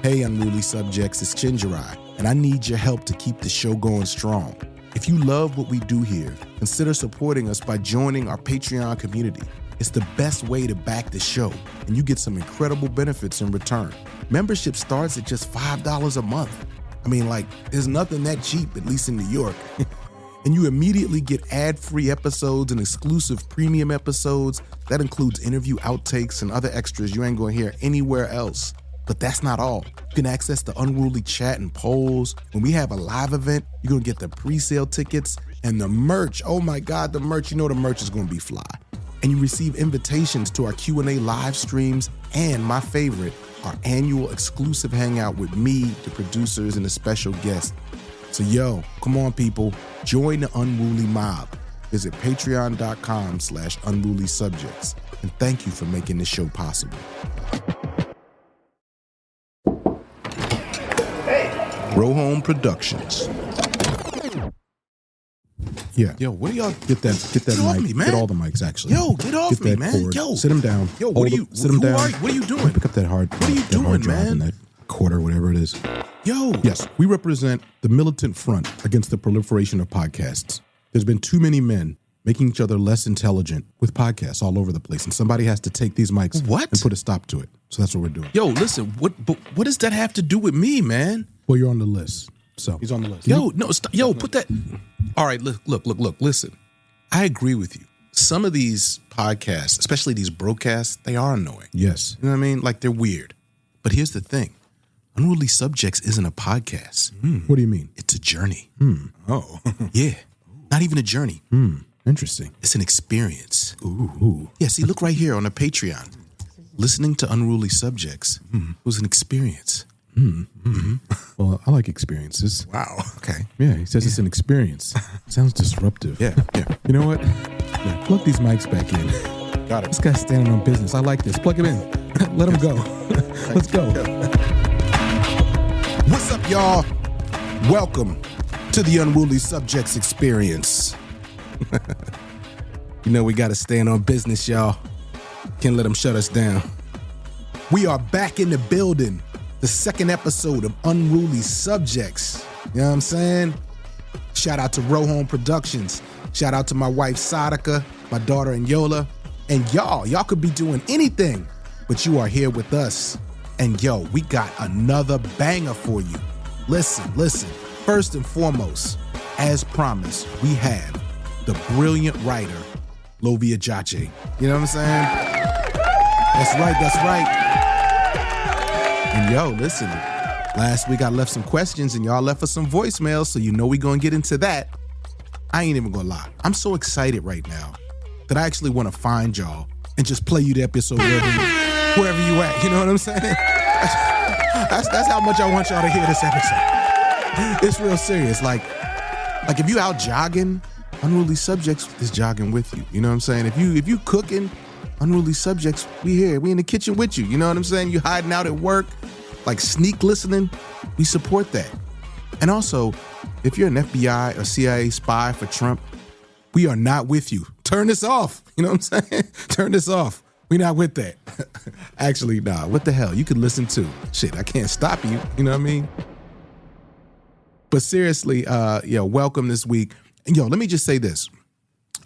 Hey, Unruly Subjects, it's Chinjirai, and I need your help to keep the show going strong. If you love what we do here, consider supporting us by joining our Patreon community. It's the best way to back the show, and you get some incredible benefits in return. Membership starts at just $5 a month. I mean, there's nothing that cheap, at least in New York. And you immediately get ad-free episodes and exclusive premium episodes. That includes interview outtakes and other extras you ain't gonna hear anywhere else. But that's not all. You can access the Unruly chat and polls. When we have a live event, you're gonna get the pre-sale tickets and the merch. Oh my God, the merch. You know the merch is gonna be fly. And you receive invitations to our Q&A live streams and, my favorite, our annual exclusive hangout with me, the producers, and a special guest. So yo, come on people, join the Unruly mob. Visit patreon.com/unrulysubjects. And thank you for making this show possible. Row Home Productions. Yeah. Yo, what do y'all get that mic? Off me, man. Get all the mics actually. Yo, get off me, man. Cord. Yo, sit him down. Yo, what are you? Sit him down. What are you doing? Pick up that hard. What are you doing, hard drive man? and that quarter, whatever it is. Yo. Yes, we represent the militant front against the proliferation of podcasts. There's been too many men making each other less intelligent with podcasts all over the place, and somebody has to take these mics and put a stop to it. So that's what we're doing. Yo, listen. What does that have to do with me, man? Well, you're on the list. So he's on the list. Yo, no, stop. Yo, put that. All right, look. Listen, I agree with you. Some of these podcasts, especially these broadcasts, they are annoying. Yes. You know what I mean? They're weird. But here's the thing. Unruly Subjects isn't a podcast. What do you mean? It's a journey. Oh. Yeah. Not even a journey. Interesting. It's an experience. Ooh. Yeah, see, look right here on the Patreon. Listening to Unruly Subjects was an experience. Well, I like experiences. Wow. Okay. Yeah, he says it's an experience. Sounds disruptive. Yeah. You know what? Yeah, plug these mics back in. Got it. This guy's standing on business. I like this. Plug him in. Let him go. Let's go. What's up, y'all? Welcome to the Unruly Subjects experience. You know we got to stand on business, y'all. Can't let them shut us down. We are back in the building. The second episode of Unruly Subjects. You know what I'm saying? Shout out to Row Home Productions. Shout out to my wife, Sadaka, my daughter, Yola. And y'all could be doing anything, but you are here with us. And yo, we got another banger for you. Listen. First and foremost, as promised, we have the brilliant writer, Lovia Gyarkye. You know what I'm saying? That's right. And yo, listen, last week I left some questions and y'all left us some voicemails, so you know we gonna get into that. I ain't even gonna lie. I'm so excited right now that I actually want to find y'all and just play you the episode wherever you at. You know what I'm saying? That's how much I want y'all to hear this episode. It's real serious. Like if you out jogging, Unruly Subjects is jogging with you. You know what I'm saying? If you cooking, Unruly Subjects, we here. We in the kitchen with you. You know what I'm saying? You hiding out at work, sneak listening, we support that. And also, if you're an FBI or CIA spy for Trump, we are not with you. Turn this off. You know what I'm saying? Turn this off. We not with that. Actually, nah, what the hell? You could listen too. Shit, I can't stop you. You know what I mean? But seriously, welcome this week. And let me just say this.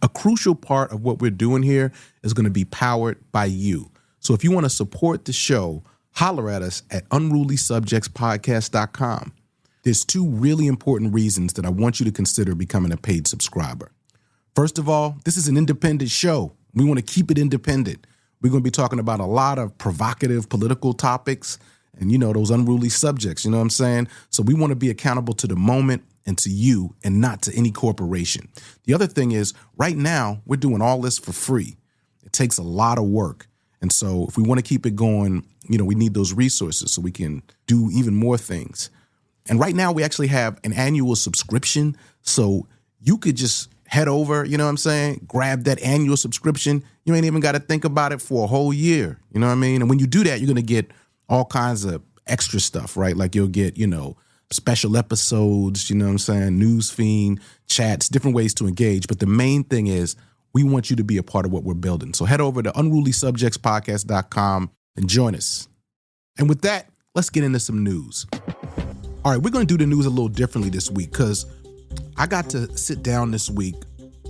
A crucial part of what we're doing here is going to be powered by you. So if you want to support the show, holler at us at unrulysubjectspodcast.com. There's two really important reasons that I want you to consider becoming a paid subscriber. First of all, this is an independent show. We want to keep it independent. We're going to be talking about a lot of provocative political topics and, those unruly subjects, you know what I'm saying? So we want to be accountable to the moment and to you and not to any corporation. The other thing is, right now, we're doing all this for free. It takes a lot of work. And so if we want to keep it going, we need those resources so we can do even more things. And right now, we actually have an annual subscription. So you could just head over, you know what I'm saying, grab that annual subscription. You ain't even got to think about it for a whole year. You know what I mean? And when you do that, you're going to get all kinds of extra stuff, right? Like you'll get, special episodes, you know what I'm saying, news feed, chats, different ways to engage. But the main thing is we want you to be a part of what we're building. So head over to unrulysubjectspodcast.com and join us. And with that, let's get into some news. All right, we're going to do the news a little differently this week because I got to sit down this week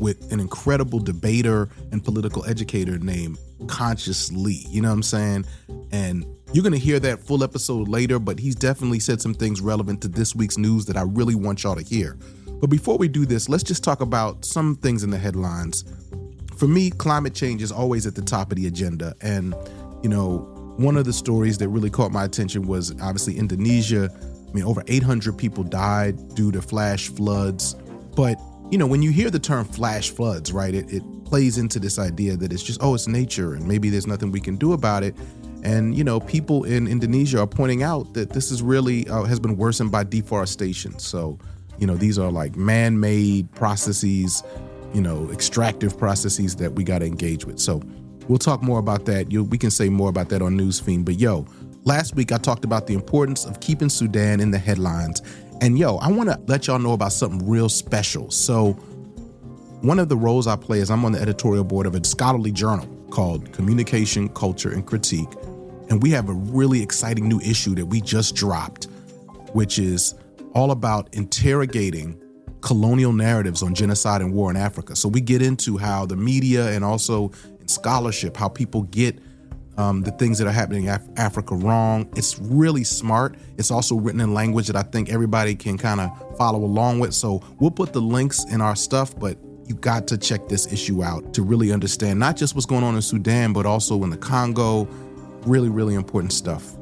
with an incredible debater and political educator named Conscious Lee. You know what I'm saying? And you're going to hear that full episode later, but he's definitely said some things relevant to this week's news that I really want y'all to hear. But before we do this, let's just talk about some things in the headlines. For me, climate change is always at the top of the agenda. And, you know, one of the stories that really caught my attention was obviously Indonesia. I mean, over 800 people died due to flash floods. But, you know, when you hear the term flash floods, right, it plays into this idea that it's just, oh, it's nature and maybe there's nothing we can do about it. And, you know, people in Indonesia are pointing out that this is really has been worsened by deforestation. So, you know, these are like man-made processes, you know, extractive processes that we got to engage with. So we'll talk more about that. We can say more about that on Newsfeed. But yo, last week I talked about the importance of keeping Sudan in the headlines. And yo, I want to let y'all know about something real special. So one of the roles I play is I'm on the editorial board of a scholarly journal called Communication, Culture, and Critique. And we have a really exciting new issue that we just dropped, which is all about interrogating colonial narratives on genocide and war in Africa. So we get into how the media and also in scholarship, how people get the things that are happening in Africa wrong. It's really smart. It's also written in language that I think everybody can kind of follow along with. So we'll put the links in our stuff, but you got to check this issue out to really understand not just what's going on in Sudan, but also in the Congo. Really, really important stuff.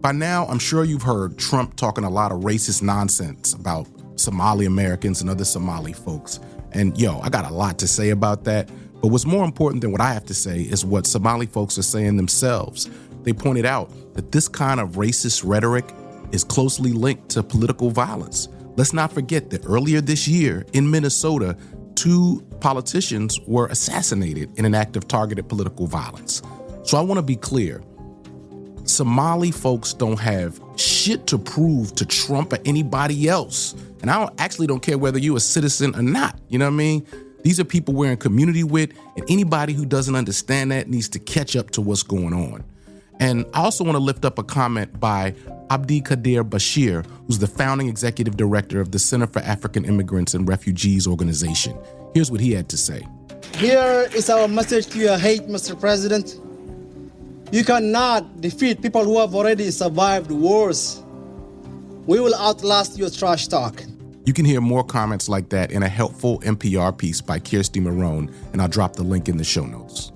By now, I'm sure you've heard Trump talking a lot of racist nonsense about Somali Americans and other Somali folks. And yo, I got a lot to say about that. But what's more important than what I have to say is what Somali folks are saying themselves. They pointed out that this kind of racist rhetoric is closely linked to political violence. Let's not forget that earlier this year in Minnesota, 2 politicians were assassinated in an act of targeted political violence. So I want to be clear. Somali folks don't have shit to prove to Trump or anybody else. And I actually don't care whether you're a citizen or not. You know what I mean? These are people we're in community with, and anybody who doesn't understand that needs to catch up to what's going on. And I also want to lift up a comment by Abdi Kadir Bashir, who's the founding executive director of the Center for African Immigrants and Refugees organization. Here's what he had to say. Here is our message to your hate, Mr. President. You cannot defeat people who have already survived wars. We will outlast your trash talk. You can hear more comments like that in a helpful NPR piece by Kirsty Marone, and I'll drop the link in the show notes.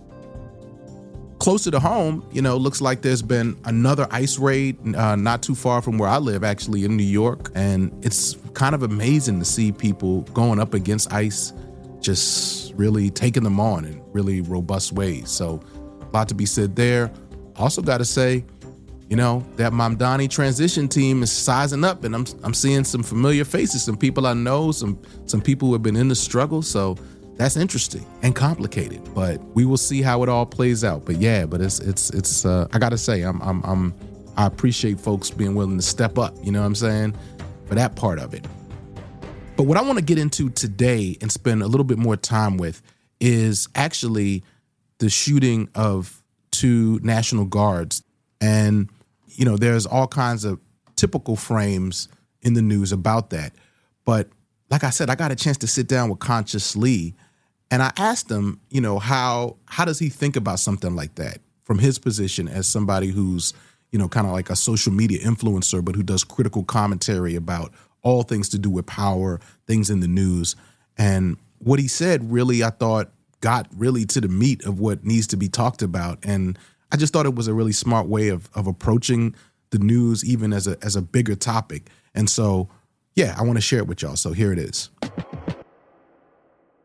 Closer to home, you know, looks like there's been another ICE raid not too far from where I live, actually, in New York. And it's kind of amazing to see people going up against ICE, just really taking them on in really robust ways. So a lot to be said there. Also got to say, you know, that Mamdani transition team is sizing up, and I'm seeing some familiar faces, some people I know, some people who have been in the struggle. So that's interesting and complicated, but we will see how it all plays out. But yeah, but it's I got to say, I appreciate folks being willing to step up, you know what I'm saying, for that part of it. But what I want to get into today and spend a little bit more time with is actually the shooting of 2 National Guards. And you know, there's all kinds of typical frames in the news about that. But like I said, I got a chance to sit down with Conscious Lee, and I asked him, you know, how does he think about something like that from his position as somebody who's, you know, kind of like a social media influencer, but who does critical commentary about all things to do with power, things in the news. And what he said really, I thought, got really to the meat of what needs to be talked about. And I just thought it was a really smart way of approaching the news, even as a bigger topic. And so, yeah, I want to share it with y'all. So here it is.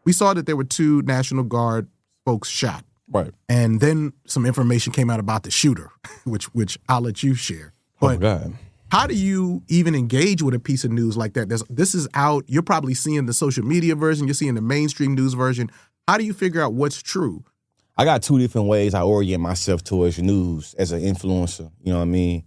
We saw that there were 2 National Guard folks shot. Right. And then some information came out about the shooter, which I'll let you share. But oh my God. How do you even engage with a piece of news like that? This is out. You're probably seeing the social media version. You're seeing the mainstream news version. How do you figure out what's true? I got 2 different ways I orient myself towards news as an influencer. You know what I mean?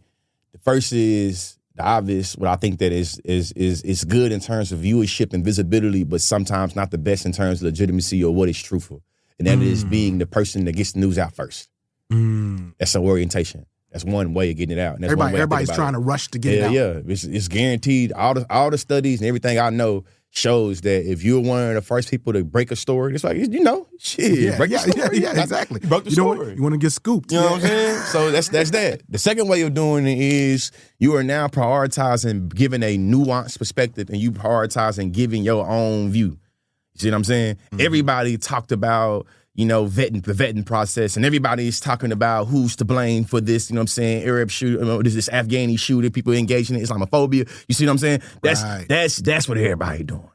The first is the obvious, what I think that is good in terms of viewership and visibility, but sometimes not the best in terms of legitimacy or what is truthful. And that is being the person that gets the news out first. That's an orientation. That's one way of getting it out. And that's one way everybody's trying to rush to get it out. Yeah, it's guaranteed. All the studies and everything I know shows that if you're one of the first people to break a story, it's like, shit, break the story. Yeah, exactly. You broke the story. You want to get scooped. You know what I'm saying? So that's that. The second way of doing it is you are now prioritizing giving a nuanced perspective, and you prioritizing giving your own view. You see what I'm saying? Mm-hmm. Everybody talked about, the vetting process, and everybody's talking about who's to blame for this, Arab shooter, this Afghani shooter, people engaging in Islamophobia. You see what I'm saying? That's what everybody doing.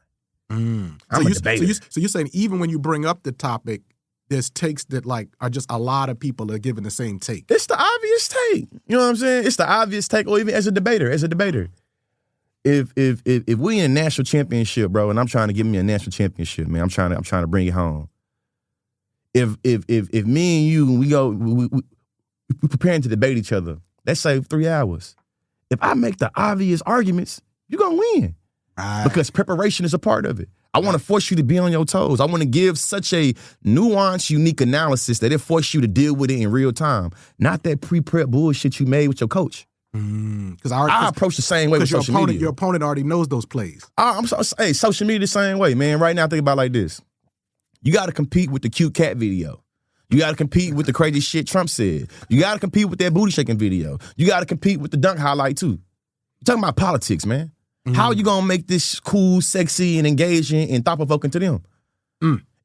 I'm a debater. So you're saying even when you bring up the topic, there's takes that are just a lot of people are giving the same take. It's the obvious take. You know what I'm saying? It's the obvious take, or even as a debater. If we in a national championship, bro, and I'm trying to give me a national championship, man, I'm trying to bring it home. If me and you, we preparing to debate each other, let's say 3 hours. If I make the obvious arguments, you're going to win. Right. Because preparation is a part of it. I want to force you to be on your toes. I want to give such a nuanced, unique analysis that it forces you to deal with it in real time. Not that pre-prep bullshit you made with your coach. Because I approach the same way with social media. Your opponent already knows those plays. Social media the same way, man. Right now, think about it like this. You got to compete with the cute cat video. You got to compete with the crazy shit Trump said. You got to compete with that booty shaking video. You got to compete with the dunk highlight too. You're talking about politics, man. Mm-hmm. How are you going to make this cool, sexy, and engaging and thought-provoking to them?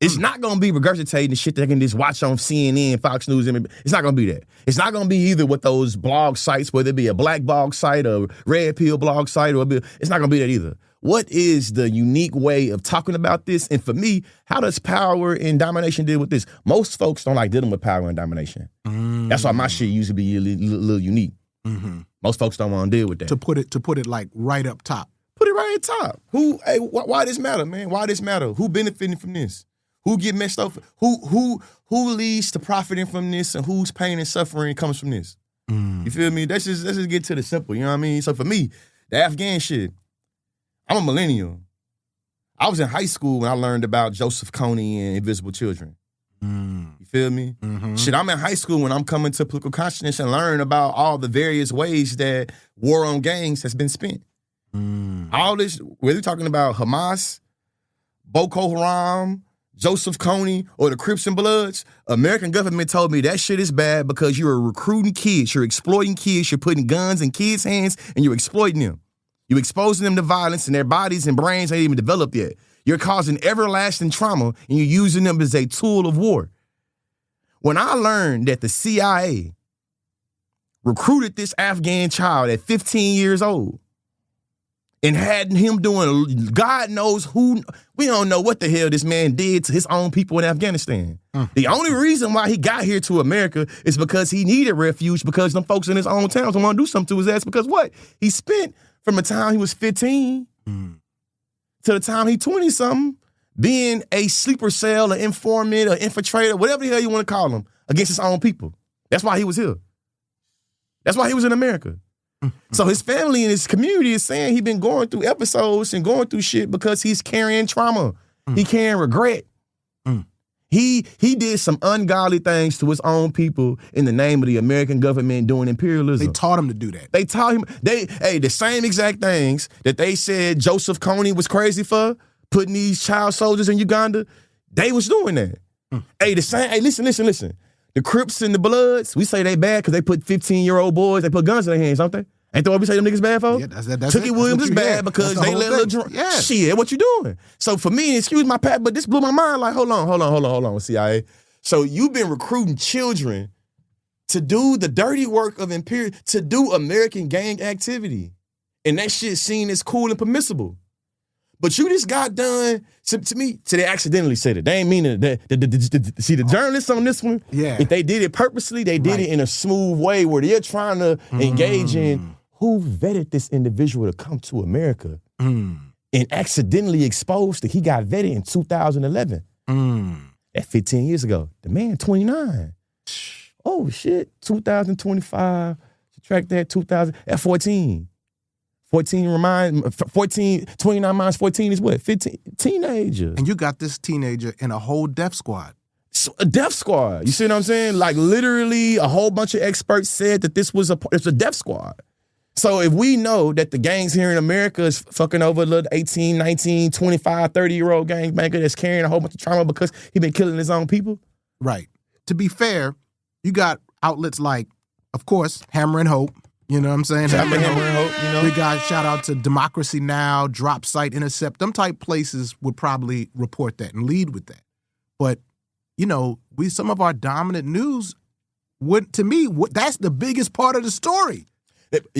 It's not going to be regurgitating the shit they can just watch on CNN, Fox News. It's not going to be that. It's not going to be either with those blog sites, whether it be a black blog site or red pill blog site, it's not going to be that either. What is the unique way of talking about this? And for me, how does power and domination deal with this? Most folks don't like dealing with power and domination. That's why my shit used to be a little unique. Mm-hmm. Most folks don't want to deal with that. To put it like right up top. Put it right at top. Why this matter, man? Why this matter? Who benefiting from this? Who get messed up? Who leads to profiting from this, and whose pain and suffering comes from this? You feel me? Let's just get to the simple. You know what I mean? So for me, the Afghan shit, I'm a millennial. I was in high school when I learned about Joseph Kony and Invisible Children. You feel me? Mm-hmm. Shit, I'm in high school when I'm coming to political consciousness and learn about all the various ways that war on gangs has been spent. All this, whether you're talking about Hamas, Boko Haram, Joseph Kony, or the Crips and Bloods, American government told me that shit is bad because you're recruiting kids, you're exploiting kids, you're putting guns in kids' hands, and you're exploiting them. You're exposing them to violence, and their bodies and brains ain't even developed yet. You're causing everlasting trauma, and you're using them as a tool of war. When I learned that the CIA recruited this Afghan child at 15 years old and had him doing God knows who, we don't know what the hell this man did to his own people in Afghanistan. The only reason why he got here to America is because he needed refuge because them folks in his own towns don't want to do something to his ass because what? He spent from the time he was 15 to the time he 20-something being a sleeper cell, an informant, an infiltrator, whatever the hell you want to call him, against his own people. That's why he was here. That's why he was in America. So his family and his community is saying he's been going through episodes and going through shit because he's carrying trauma. He carrying regret. He did some ungodly things to his own people in the name of the American government doing imperialism. They taught him to do that. They taught him, the same exact things that they said Joseph Kony was crazy for, putting these child soldiers in Uganda, they was doing that. Listen. The Crips and the Bloods, we say they bad because they put 15-year-old boys, they put guns in their hands, don't they? Ain't that what we say them niggas bad for? Yeah, that's Tookie Williams is bad because they let little drunk. Yeah. Shit, what you doing? So for me, excuse my pat, but this blew my mind. Like, hold on, CIA. So you've been recruiting children to do the dirty work of to do American gang activity. And that shit seen as cool and permissible. But you just got done, to me, they accidentally said it. They ain't mean it. See, the journalists on this one, if they did it purposely, they did it in a smooth way where they're trying to engage in who vetted this individual to come to America and accidentally exposed that he got vetted in 2011. At 15 years ago. The man, 29. Oh, shit. 2025. Subtract that, 2000. At 14. 29 minus 14 is what? 15. Teenager. And you got this teenager in a whole death squad. A death squad. You see what I'm saying? Like literally a whole bunch of experts said that it's a death squad. So if we know that the gangs here in America is fucking over a little 18, 19, 25, 30-year-old gangbanger that's carrying a whole bunch of trauma because he been killing his own people. Right. To be fair, you got outlets like, of course, Hammer and Hope. You know what I'm saying? Hammer and Hope, you know. We got shout out to Democracy Now!, Drop Site, Intercept. Them type places would probably report that and lead with that. But, you know, some of our dominant news that's the biggest part of the story.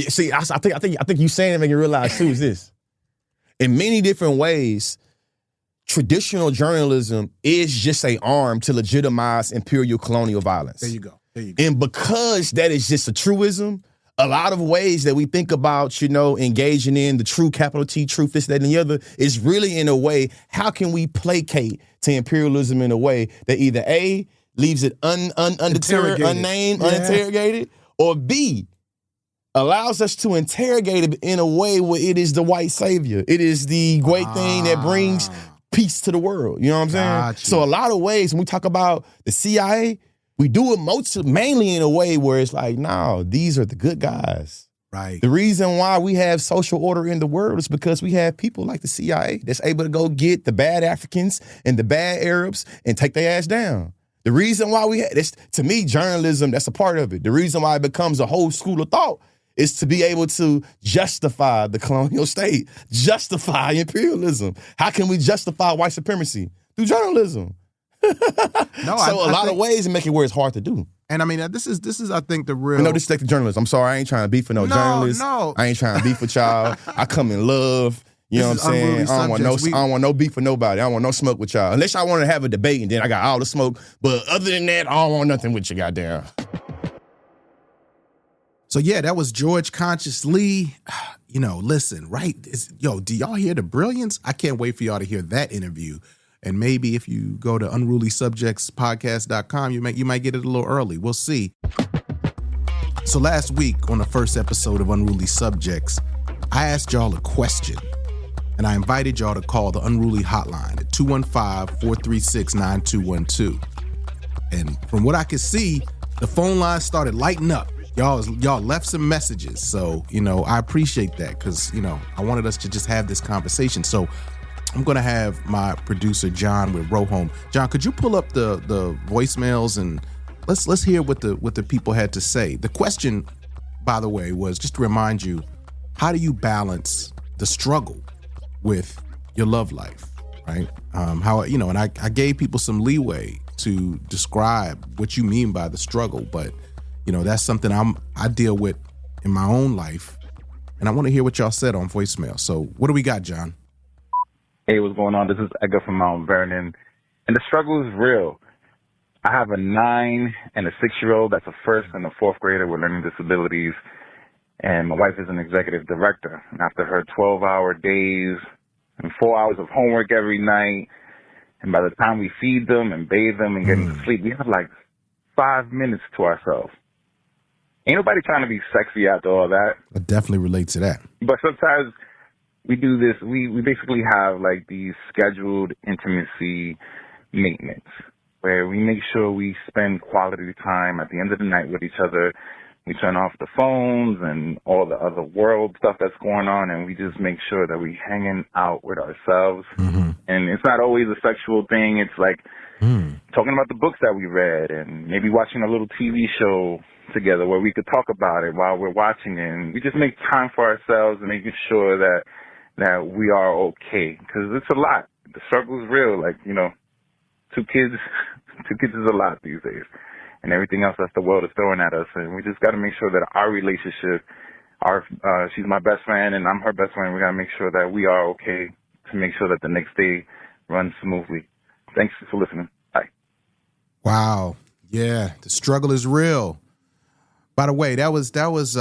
See, I think you saying it make you realize too is this. In many different ways, traditional journalism is just an arm to legitimize imperial colonial violence. There you go. And because that is just a truism, a lot of ways that we think about, you know, engaging in the true capital T truth, this, that, and the other, is really in a way, how can we placate to imperialism in a way that either A, leaves it undeterred, unnamed, uninterrogated, or B, allows us to interrogate it in a way where it is the white savior. It is the great thing that brings peace to the world. You know what I'm saying? Gotcha. So a lot of ways when we talk about the CIA, we do it mainly in a way where it's like, no, these are the good guys. Right. The reason why we have social order in the world is because we have people like the CIA that's able to go get the bad Africans and the bad Arabs and take their ass down. The reason why we have this, to me, journalism, that's a part of it. The reason why it becomes a whole school of thought is to be able to justify the colonial state, justify imperialism. How can we justify white supremacy? Through journalism. No, a lot of ways to make it where it's hard to do. And I mean, this is I think the real. No disrespect to journalists. I'm sorry, I ain't trying to beef with no journalists. No. I ain't trying to beef with y'all. I come in love. You know what I'm saying? I don't want no beef with nobody. I don't want no smoke with y'all. Unless y'all want to have a debate and then I got all the smoke. But other than that, I don't want nothing with you, goddamn. So yeah, that was George Conscious Lee. You know, listen, right? Do y'all hear the brilliance? I can't wait for y'all to hear that interview. And maybe if you go to unrulysubjectspodcast.com, you might get it a little early. We'll see. So last week on the first episode of Unruly Subjects, I asked y'all a question. And I invited y'all to call the Unruly Hotline at 215-436-9212. And from what I could see, the phone line started lighting up. Y'all left some messages. So, you know, I appreciate that because, you know, I wanted us to just have this conversation. So I'm going to have my producer, John, with Rohome. John, could you pull up the voicemails and let's hear what the people had to say. The question, by the way, was just to remind you, how do you balance the struggle with your love life, right? How, you know, and I gave people some leeway to describe what you mean by the struggle, but you know, that's something I deal with in my own life, and I want to hear what y'all said on voicemail. So what do we got, John? Hey, what's going on? This is Edgar from Mount Vernon, and the struggle is real. I have a 9 and a 6-year-old that's a first and a fourth grader with learning disabilities, and my wife is an executive director. And after her 12-hour days and 4 hours of homework every night, and by the time we feed them and bathe them and get them to sleep, we have like 5 minutes to ourselves. Ain't nobody trying to be sexy after all that. I definitely relate to that. But sometimes we do this. We basically have like these scheduled intimacy maintenance where we make sure we spend quality time at the end of the night with each other. We turn off the phones and all the other world stuff that's going on, and we just make sure that we hanging out with ourselves. Mm-hmm. And it's not always a sexual thing. It's like talking about the books that we read and maybe watching a little TV show together where we could talk about it while we're watching it. And we just make time for ourselves and making sure that we are okay, because it's a lot. The struggle is real. Like, you know, two kids is a lot these days, and everything else that the world is throwing at us. And we just got to make sure that our relationship, she's my best friend and I'm her best friend. We got to make sure that we are okay to make sure that the next day runs smoothly. Thanks for listening. Bye. Wow. Yeah, the struggle is real. By the way, that was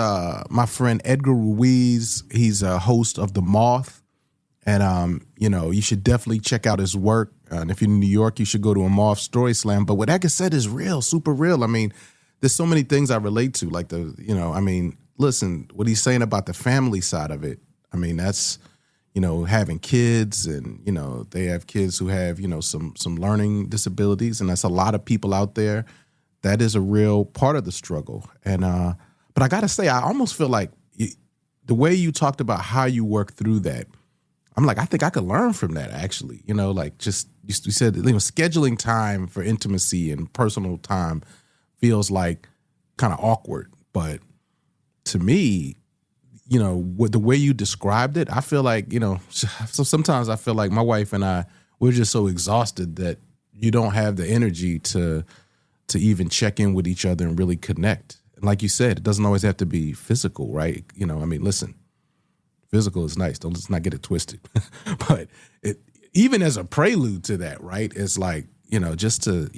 my friend Edgar Ruiz. He's a host of The Moth. And, you know, you should definitely check out his work. And if you're in New York, you should go to a Moth Story Slam. But what Edgar said is real, super real. I mean, there's so many things I relate to. Like listen, what he's saying about the family side of it. I mean, that's having kids, and, they have kids who have, some learning disabilities. And that's a lot of people out there. That is a real part of the struggle. And, but I got to say, I almost feel like the way you talked about how you work through that, I'm like, I think I could learn from that, actually. Just you said, scheduling time for intimacy and personal time feels like kind of awkward. But to me, with the way you described it, I feel like, so sometimes I feel like my wife and we're just so exhausted that you don't have the energy to even check in with each other and really connect. And like you said, it doesn't always have to be physical, right? Listen, physical is nice. Let's not get it twisted. But even as a prelude to that, right? It's like, just to,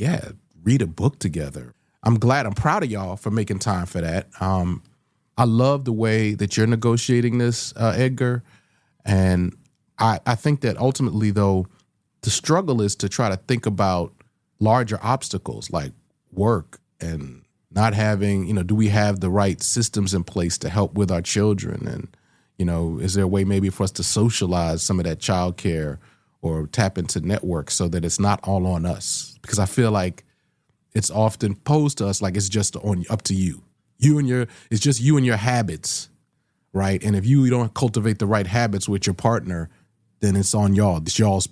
read a book together. I'm proud of y'all for making time for that. I love the way that you're negotiating this, Edgar. And I think that ultimately, though, the struggle is to try to think about larger obstacles like work and not having, do we have the right systems in place to help with our children? And, is there a way maybe for us to socialize some of that childcare or tap into networks so that it's not all on us? Because I feel like it's often posed to us like it's just up to you. It's just you and your habits, right? And if you don't cultivate the right habits with your partner, then it's on y'all. It's y'all's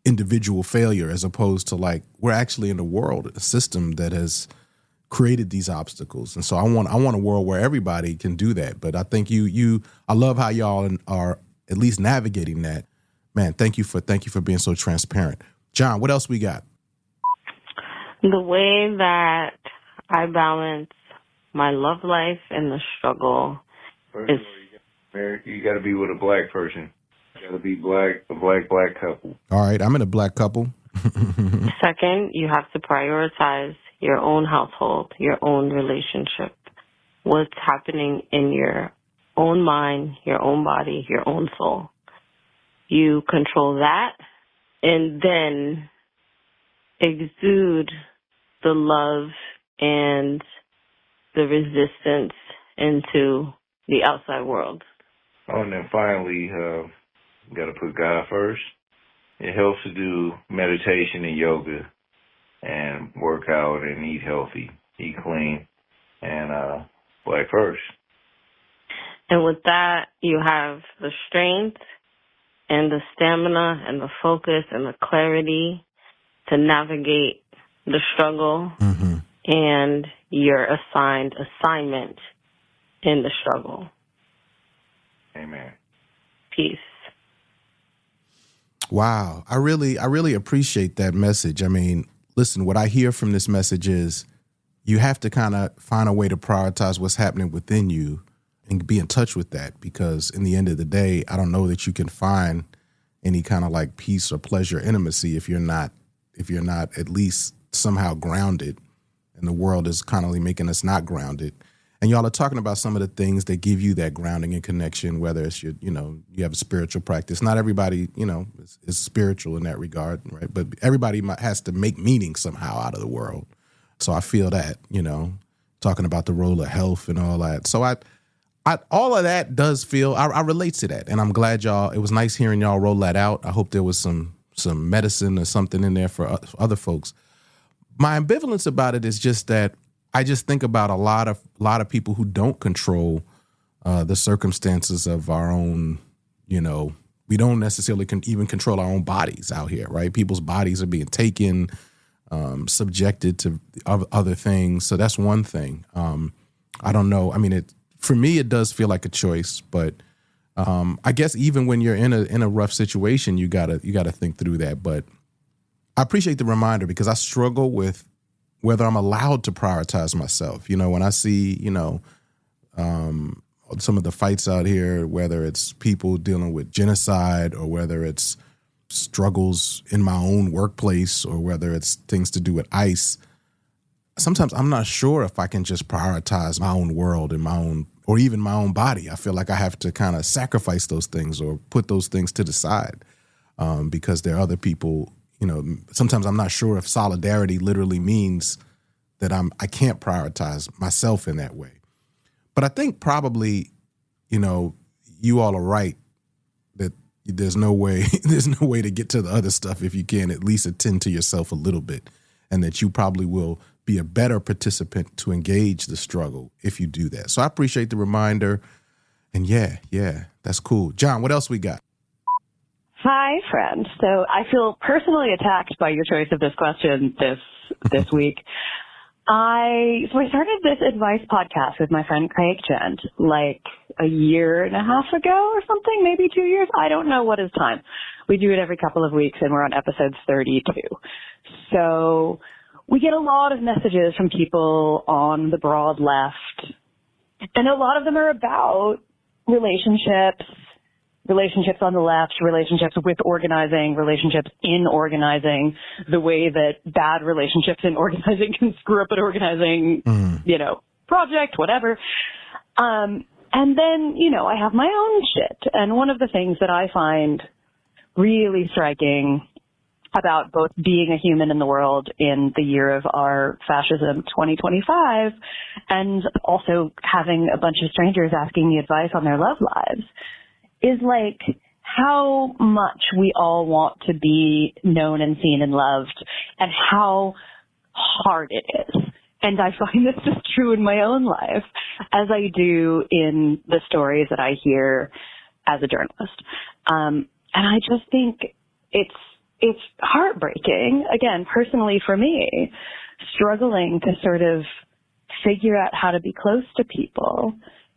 individual failure, as opposed to like we're actually in a world, a system that has created these obstacles. And so I want a world where everybody can do that. But I think I love how y'all are at least navigating that. Man, thank you for being so transparent. John, what else we got? The way that I balance my love life and the struggle is... You got to be with a black person. You got to be a black couple. All right, I'm in a black couple. Second, you have to prioritize your own household, your own relationship, what's happening in your own mind, your own body, your own soul. You control that and then exude the love and the resistance into the outside world. Oh, and then finally, you got to put God first. It helps to do meditation and yoga and work out and eat healthy, eat clean, and black first. And with that, you have the strength and the stamina and the focus and the clarity to navigate the struggle and your assignment in the struggle. Amen. Peace. Wow. I really appreciate that message. I mean, listen, what I hear from this message is you have to kind of find a way to prioritize what's happening within you and be in touch with that, because in the end of the day, I don't know that you can find any kind of like peace or pleasure, intimacy if you're not at least somehow grounded, and the world is constantly making us not grounded. And y'all are talking about some of the things that give you that grounding and connection, whether it's you have a spiritual practice. Not everybody, is spiritual in that regard, right? But everybody has to make meaning somehow out of the world. So I feel that, talking about the role of health and all that. So I all of that does feel, I relate to that. And I'm glad it was nice hearing y'all roll that out. I hope there was some medicine or something in there for other folks. My ambivalence about it is just that I just think about a lot of people who don't control the circumstances of our own, we don't necessarily even control our own bodies out here, right? People's bodies are being taken, subjected to other things. So that's one thing. I don't know. I mean, for me, it does feel like a choice, but I guess even when you're in a rough situation, you gotta think through that. But I appreciate the reminder, because I struggle with whether I'm allowed to prioritize myself. When I see, some of the fights out here, whether it's people dealing with genocide or whether it's struggles in my own workplace or whether it's things to do with ICE, sometimes I'm not sure if I can just prioritize my own world and or even my own body. I feel like I have to kind of sacrifice those things or put those things to the side because there are other people. Sometimes I'm not sure if solidarity literally means that I can't prioritize myself in that way. But I think probably, you all are right that, there's no way to get to the other stuff if you can't at least attend to yourself a little bit, and that you probably will be a better participant to engage the struggle if you do that. So I appreciate the reminder. And yeah, that's cool. John, what else we got? Hi, friend. So I feel personally attacked by your choice of this question this week. I started this advice podcast with my friend Craig Gent like a year and a half ago or something, maybe 2 years. I don't know what is time. We do it every couple of weeks, and we're on episode 32. So we get a lot of messages from people on the broad left, and a lot of them are about relationships on the left, relationships with organizing, relationships in organizing, the way that bad relationships in organizing can screw up an organizing, project, whatever. And then, I have my own shit. And one of the things that I find really striking about both being a human in the world in the year of our fascism 2025 and also having a bunch of strangers asking me advice on their love lives is like how much we all want to be known and seen and loved, and how hard it is. And I find this is true in my own life, as I do in the stories that I hear as a journalist. And I just think it's heartbreaking, again, personally for me, struggling to sort of figure out how to be close to people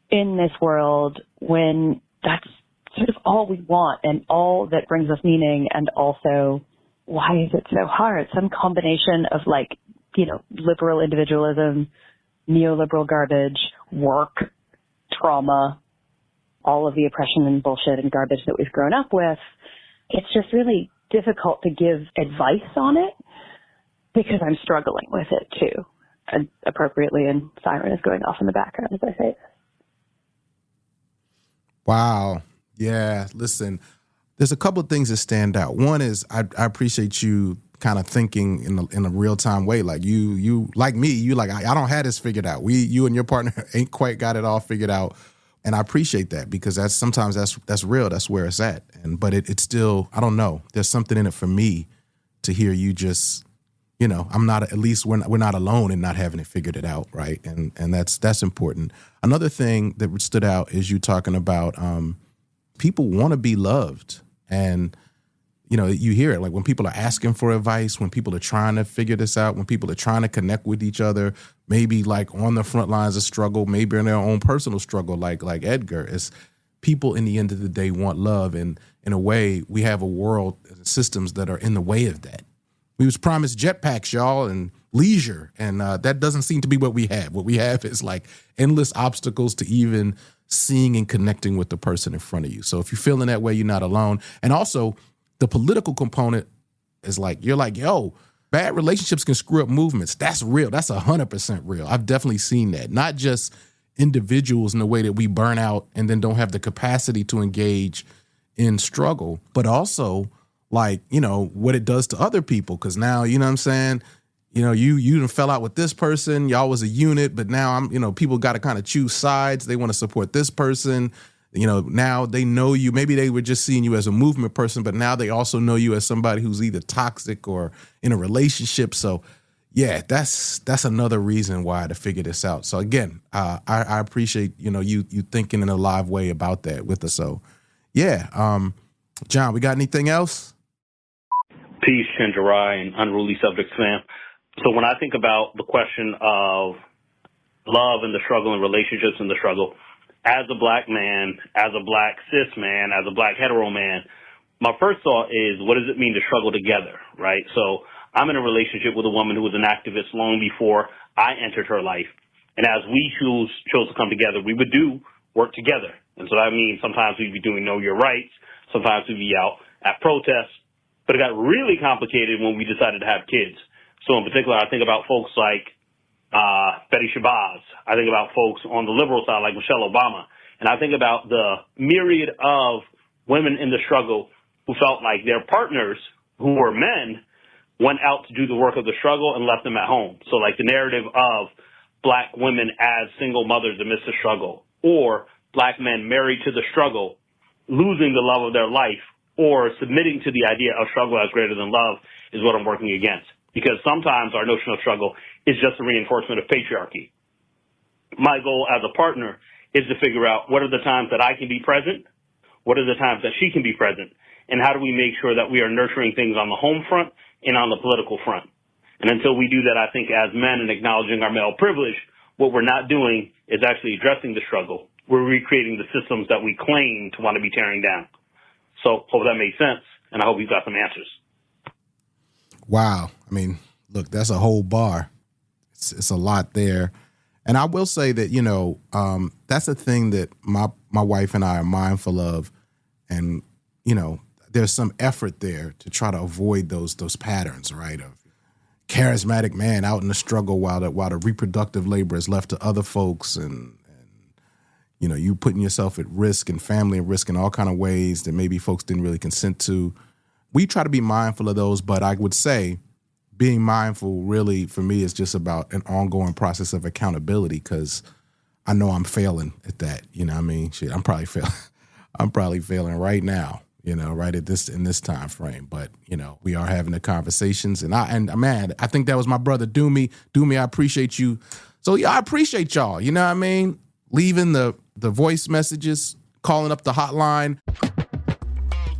in this world when that's sort of all we want and all that brings us meaning. And also, why is it so hard? Some combination of liberal individualism, neoliberal garbage, work, trauma, all of the oppression and bullshit and garbage that we've grown up with. It's just really difficult to give advice on it because I'm struggling with it too. And appropriately, and siren is going off in the background as I say this. Wow. Yeah, listen, there's a couple of things that stand out. One is I appreciate you kind of thinking in a real time way. Like you like me, you like, I don't have this figured out. You and your partner ain't quite got it all figured out. And I appreciate that because sometimes that's real. That's where it's at. But it's still, I don't know. There's something in it for me to hear you just, I'm not, at least we're not alone in not having it figured it out. Right. And that's important. Another thing that stood out is you talking about, people want to be loved. And, you hear it like when people are asking for advice, when people are trying to figure this out, when people are trying to connect with each other, maybe like on the front lines of struggle, maybe in their own personal struggle, like Edgar, is people in the end of the day want love. And in a way, we have a world and systems that are in the way of that. We was promised jetpacks, y'all, and leisure. And that doesn't seem to be what we have. What we have is like endless obstacles to even seeing and connecting with the person in front of you. So if you're feeling that way, you're not alone. And also the political component is like, you're like, yo, bad relationships can screw up movements. That's real. That's 100% real. I've definitely seen that. Not just individuals in the way that we burn out and then don't have the capacity to engage in struggle, but also like, what it does to other people. Cause now, you know what I'm saying? You done fell out with this person. Y'all was a unit, but now people got to kind of choose sides. They want to support this person. Now they know you. Maybe they were just seeing you as a movement person, but now they also know you as somebody who's either toxic or in a relationship. So yeah, that's another reason why to figure this out. So again, I appreciate, you thinking in a live way about that with us. So yeah. John, we got anything else? Peace, Chenjerai, and Unruly Subjects, fam. So when I think about the question of love and the struggle and relationships and the struggle, as a black man, as a black cis man, as a black hetero man, my first thought is, what does it mean to struggle together, right? So I'm in a relationship with a woman who was an activist long before I entered her life. And as we chose to come together, we would do work together. And so that means sometimes we'd be doing Know Your Rights, sometimes we'd be out at protests. But it got really complicated when we decided to have kids. So in particular, I think about folks like Betty Shabazz. I think about folks on the liberal side like Michelle Obama. And I think about the myriad of women in the struggle who felt like their partners, who were men, went out to do the work of the struggle and left them at home. So like the narrative of black women as single mothers amidst the struggle, or black men married to the struggle, losing the love of their life or submitting to the idea of struggle as greater than love is what I'm working against. Because sometimes our notion of struggle is just a reinforcement of patriarchy. My goal as a partner is to figure out what are the times that I can be present, what are the times that she can be present, and how do we make sure that we are nurturing things on the home front and on the political front. And until we do that, I think as men and acknowledging our male privilege, what we're not doing is actually addressing the struggle. We're recreating the systems that we claim to want to be tearing down. So hope that made sense, and I hope you got some answers. Wow. I mean, look, that's a whole bar. It's a lot there. And I will say that, you know, that's a thing that my wife and I are mindful of. And, you know, there's some effort there to try to avoid those patterns, right, of charismatic man out in the struggle while the reproductive labor is left to other folks, and you know, you putting yourself at risk and family at risk in all kind of ways that maybe folks didn't really consent to. We try to be mindful of those, but I would say being mindful really for me is just about an ongoing process of accountability, because I know I'm failing at that. You know what I mean? Shit, I'm probably failing right now, you know, right in this time frame. But, you know, we are having the conversations, and man, I think that was my brother Doomy. Doomy, I appreciate you. So yeah, I appreciate y'all. You know what I mean? Leaving the voice messages, calling up the hotline,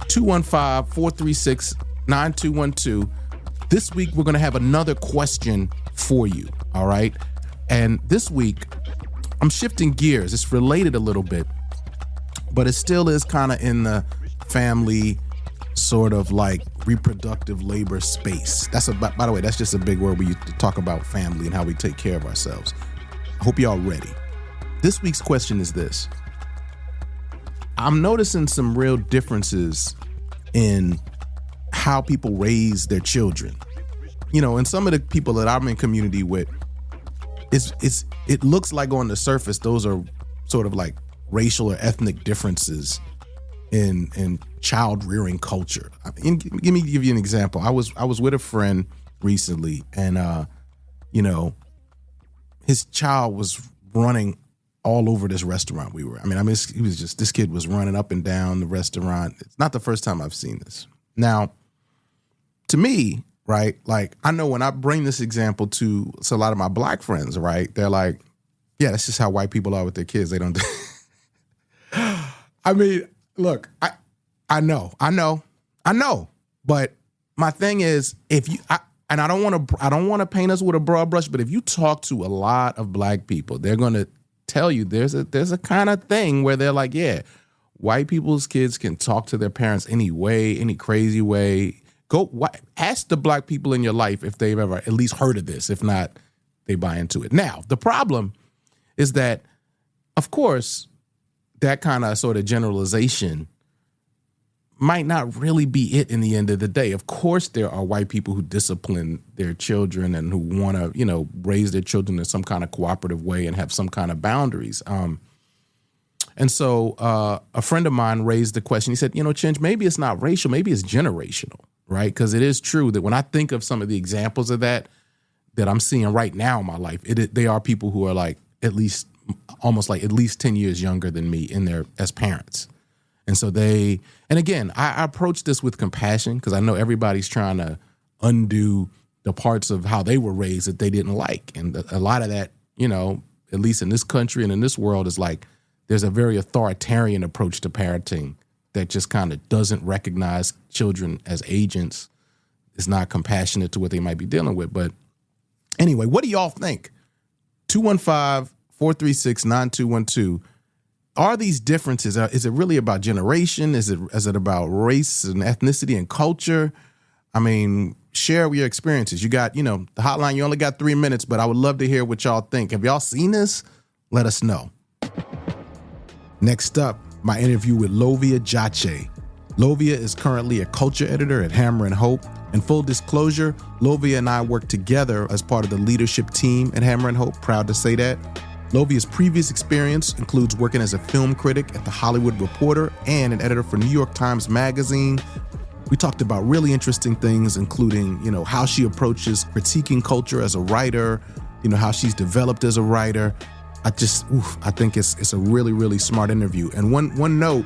215-436-9212. This week, we're going to have another question for you, all right? And this week, I'm shifting gears. It's related a little bit, but it still is kind of in the family sort of like reproductive labor space. By the way, that's just a big word we use to talk about family and how we take care of ourselves. I hope y'all ready. This week's question is this. I'm noticing some real differences in how people raise their children. You know, and some of the people that I'm in community with, it looks like on the surface, those are sort of like racial or ethnic differences in child rearing culture. Give you an example. I was with a friend recently, and you know, his child was running all over this restaurant we were. This kid was running up and down the restaurant. It's not the first time I've seen this. Now, to me, right, like I know when I bring this example to a lot of my black friends, right, they're like, yeah, that's just how white people are with their kids. They don't do I mean, look, I know. But my thing is, I don't want to paint us with a broad brush, but if you talk to a lot of black people, they're going to tell you there's a kind of thing where they're like, yeah, white people's kids can talk to their parents any way, any crazy way. Ask the black people in your life if they've ever at least heard of this. If not, they buy into it. Now, the problem is that, of course, that kind of sort of generalization might not really be it in the end of the day. Of course, there are white people who discipline their children and who want to, you know, raise their children in some kind of cooperative way and have some kind of boundaries. And so a friend of mine raised the question. He said, you know, Chinch, maybe it's not racial, maybe it's generational, right? Because it is true that when I think of some of the examples of that I'm seeing right now in my life, they are people who are like almost at least 10 years younger than me as parents. And so and again, I approach this with compassion because I know everybody's trying to undo the parts of how they were raised that they didn't like. And a lot of that, you know, at least in this country and in this world, is like there's a very authoritarian approach to parenting that just kind of doesn't recognize children as agents, is not compassionate to what they might be dealing with. But anyway, what do y'all think? 215-436-9212. Are these differences, is it really about generation? Is it about race and ethnicity and culture? I mean, share your experiences. You got, you know, the hotline, you only got 3 minutes, but I would love to hear what y'all think. Have y'all seen this? Let us know. Next up, my interview with Lovia Gyarkye. Lovia is currently a culture editor at Hammer and Hope. In full disclosure, Lovia and I work together as part of the leadership team at Hammer and Hope. Proud to say that. Lovia's previous experience includes working as a film critic at The Hollywood Reporter and an editor for New York Times Magazine. We talked about really interesting things, including, you know, how she approaches critiquing culture as a writer, you know, how she's developed as a writer. I think it's a really, really smart interview. And one note,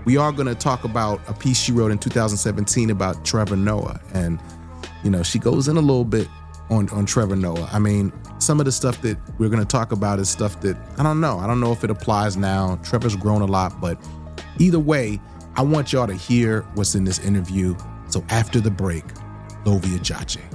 we are going to talk about a piece she wrote in 2017 about Trevor Noah. And, you know, she goes in a little bit on Trevor Noah. I mean, some of the stuff that we're going to talk about is stuff that, I don't know. I don't know if it applies now. Trevor's grown a lot, but either way, I want y'all to hear what's in this interview. So after the break, Lovia Gyarkye.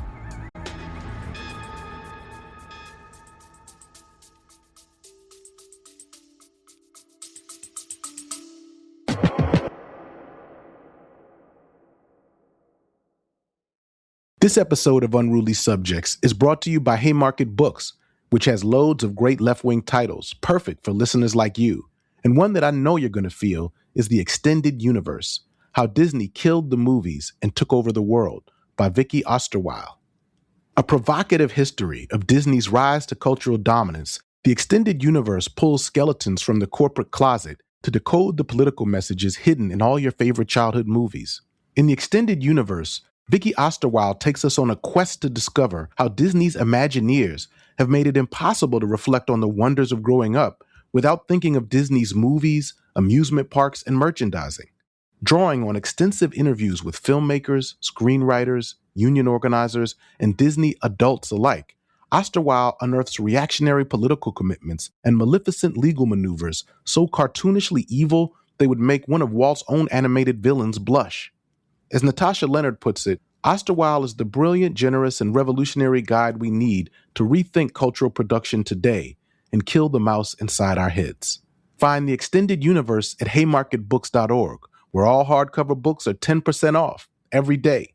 This episode of Unruly Subjects is brought to you by Haymarket Books, which has loads of great left-wing titles, perfect for listeners like you. And one that I know you're going to feel is The Extended Universe, How Disney Killed the Movies and Took Over the World by Vicky Osterweil. A provocative history of Disney's rise to cultural dominance, The Extended Universe pulls skeletons from the corporate closet to decode the political messages hidden in all your favorite childhood movies. In The Extended Universe, Vicky Osterweil takes us on a quest to discover how Disney's Imagineers have made it impossible to reflect on the wonders of growing up without thinking of Disney's movies, amusement parks, and merchandising. Drawing on extensive interviews with filmmakers, screenwriters, union organizers, and Disney adults alike, Osterweil unearths reactionary political commitments and maleficent legal maneuvers so cartoonishly evil they would make one of Walt's own animated villains blush. As Natasha Leonard puts it, Osterweil is the brilliant, generous, and revolutionary guide we need to rethink cultural production today and kill the mouse inside our heads. Find The Extended Universe at haymarketbooks.org, where all hardcover books are 10% off every day.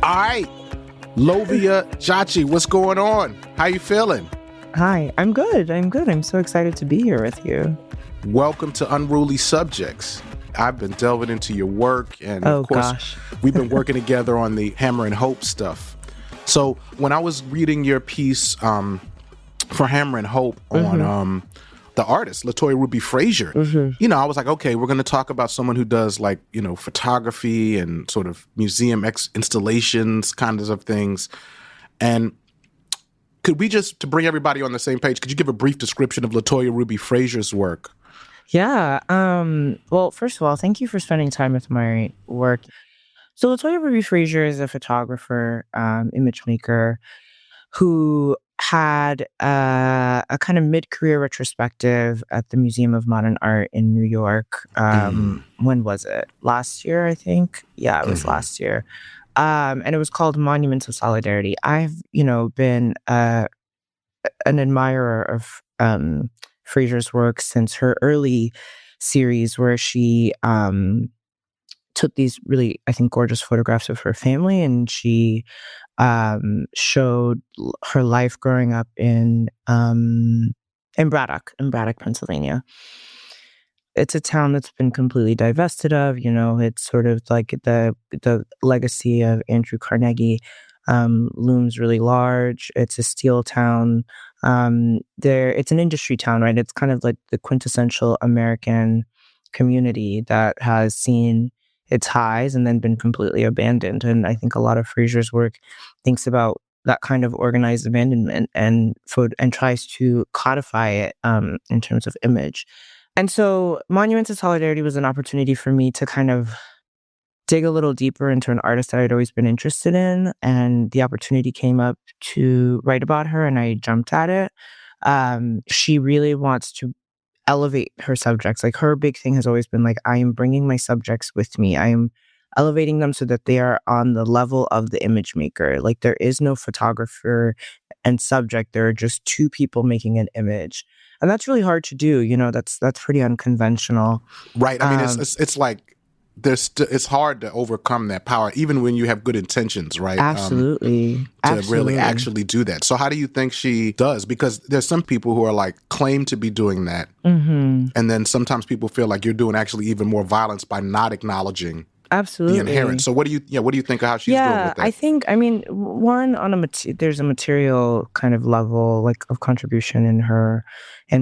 All right, Lovia Gyarkye, what's going on? How you feeling? Hi, I'm good. I'm so excited to be here with you. Welcome to Unruly Subjects. I've been delving into your work, and of course, we've been working together on the Hammer and Hope stuff. So when I was reading your piece for Hammer and Hope on the artist, LaToya Ruby Frazier, you know, I was like, okay, we're going to talk about someone who does, like, you know, photography and sort of museum installations kinds of things. And could we just, to bring everybody on the same page, could you give a brief description of LaToya Ruby Frazier's work? Yeah. Well, first of all, thank you for spending time with my work. So LaToya Ruby Frazier is a photographer, image maker, who had a kind of mid-career retrospective at the Museum of Modern Art in New York. When was it? Last year, I think. Yeah, it was last year. And it was called Monuments of Solidarity. I've, you know, been an admirer of Frazier's work since her early series, where she took these really, I think, gorgeous photographs of her family, and she showed her life growing up in Braddock, Pennsylvania. It's a town that's been completely divested of. You know, it's sort of like the legacy of Andrew Carnegie looms really large. It's a steel town. It's an industry town, right? It's kind of like the quintessential American community that has seen its highs and then been completely abandoned. And I think a lot of Frazier's work thinks about that kind of organized abandonment and tries to codify it in terms of image. And so Monuments of Solidarity was an opportunity for me to kind of dig a little deeper into an artist that I'd always been interested in. And the opportunity came up to write about her, and I jumped at it. She really wants to elevate her subjects. Like, her big thing has always been like, I am bringing my subjects with me. I am elevating them so that they are on the level of the image maker. Like, there is no photographer and subject. There are just two people making an image. And that's really hard to do. You know, that's pretty unconventional. Right. I mean, it's like, it's hard to overcome that power, even when you have good intentions, right? Absolutely. To really actually do that. So how do you think she does? Because there's some people who are like, claim to be doing that. And then sometimes people feel like you're doing actually even more violence by not acknowledging Absolutely. the inherent. So what do you think of how she's doing with that? I think, I mean, one, there's a material kind of level, like, of contribution in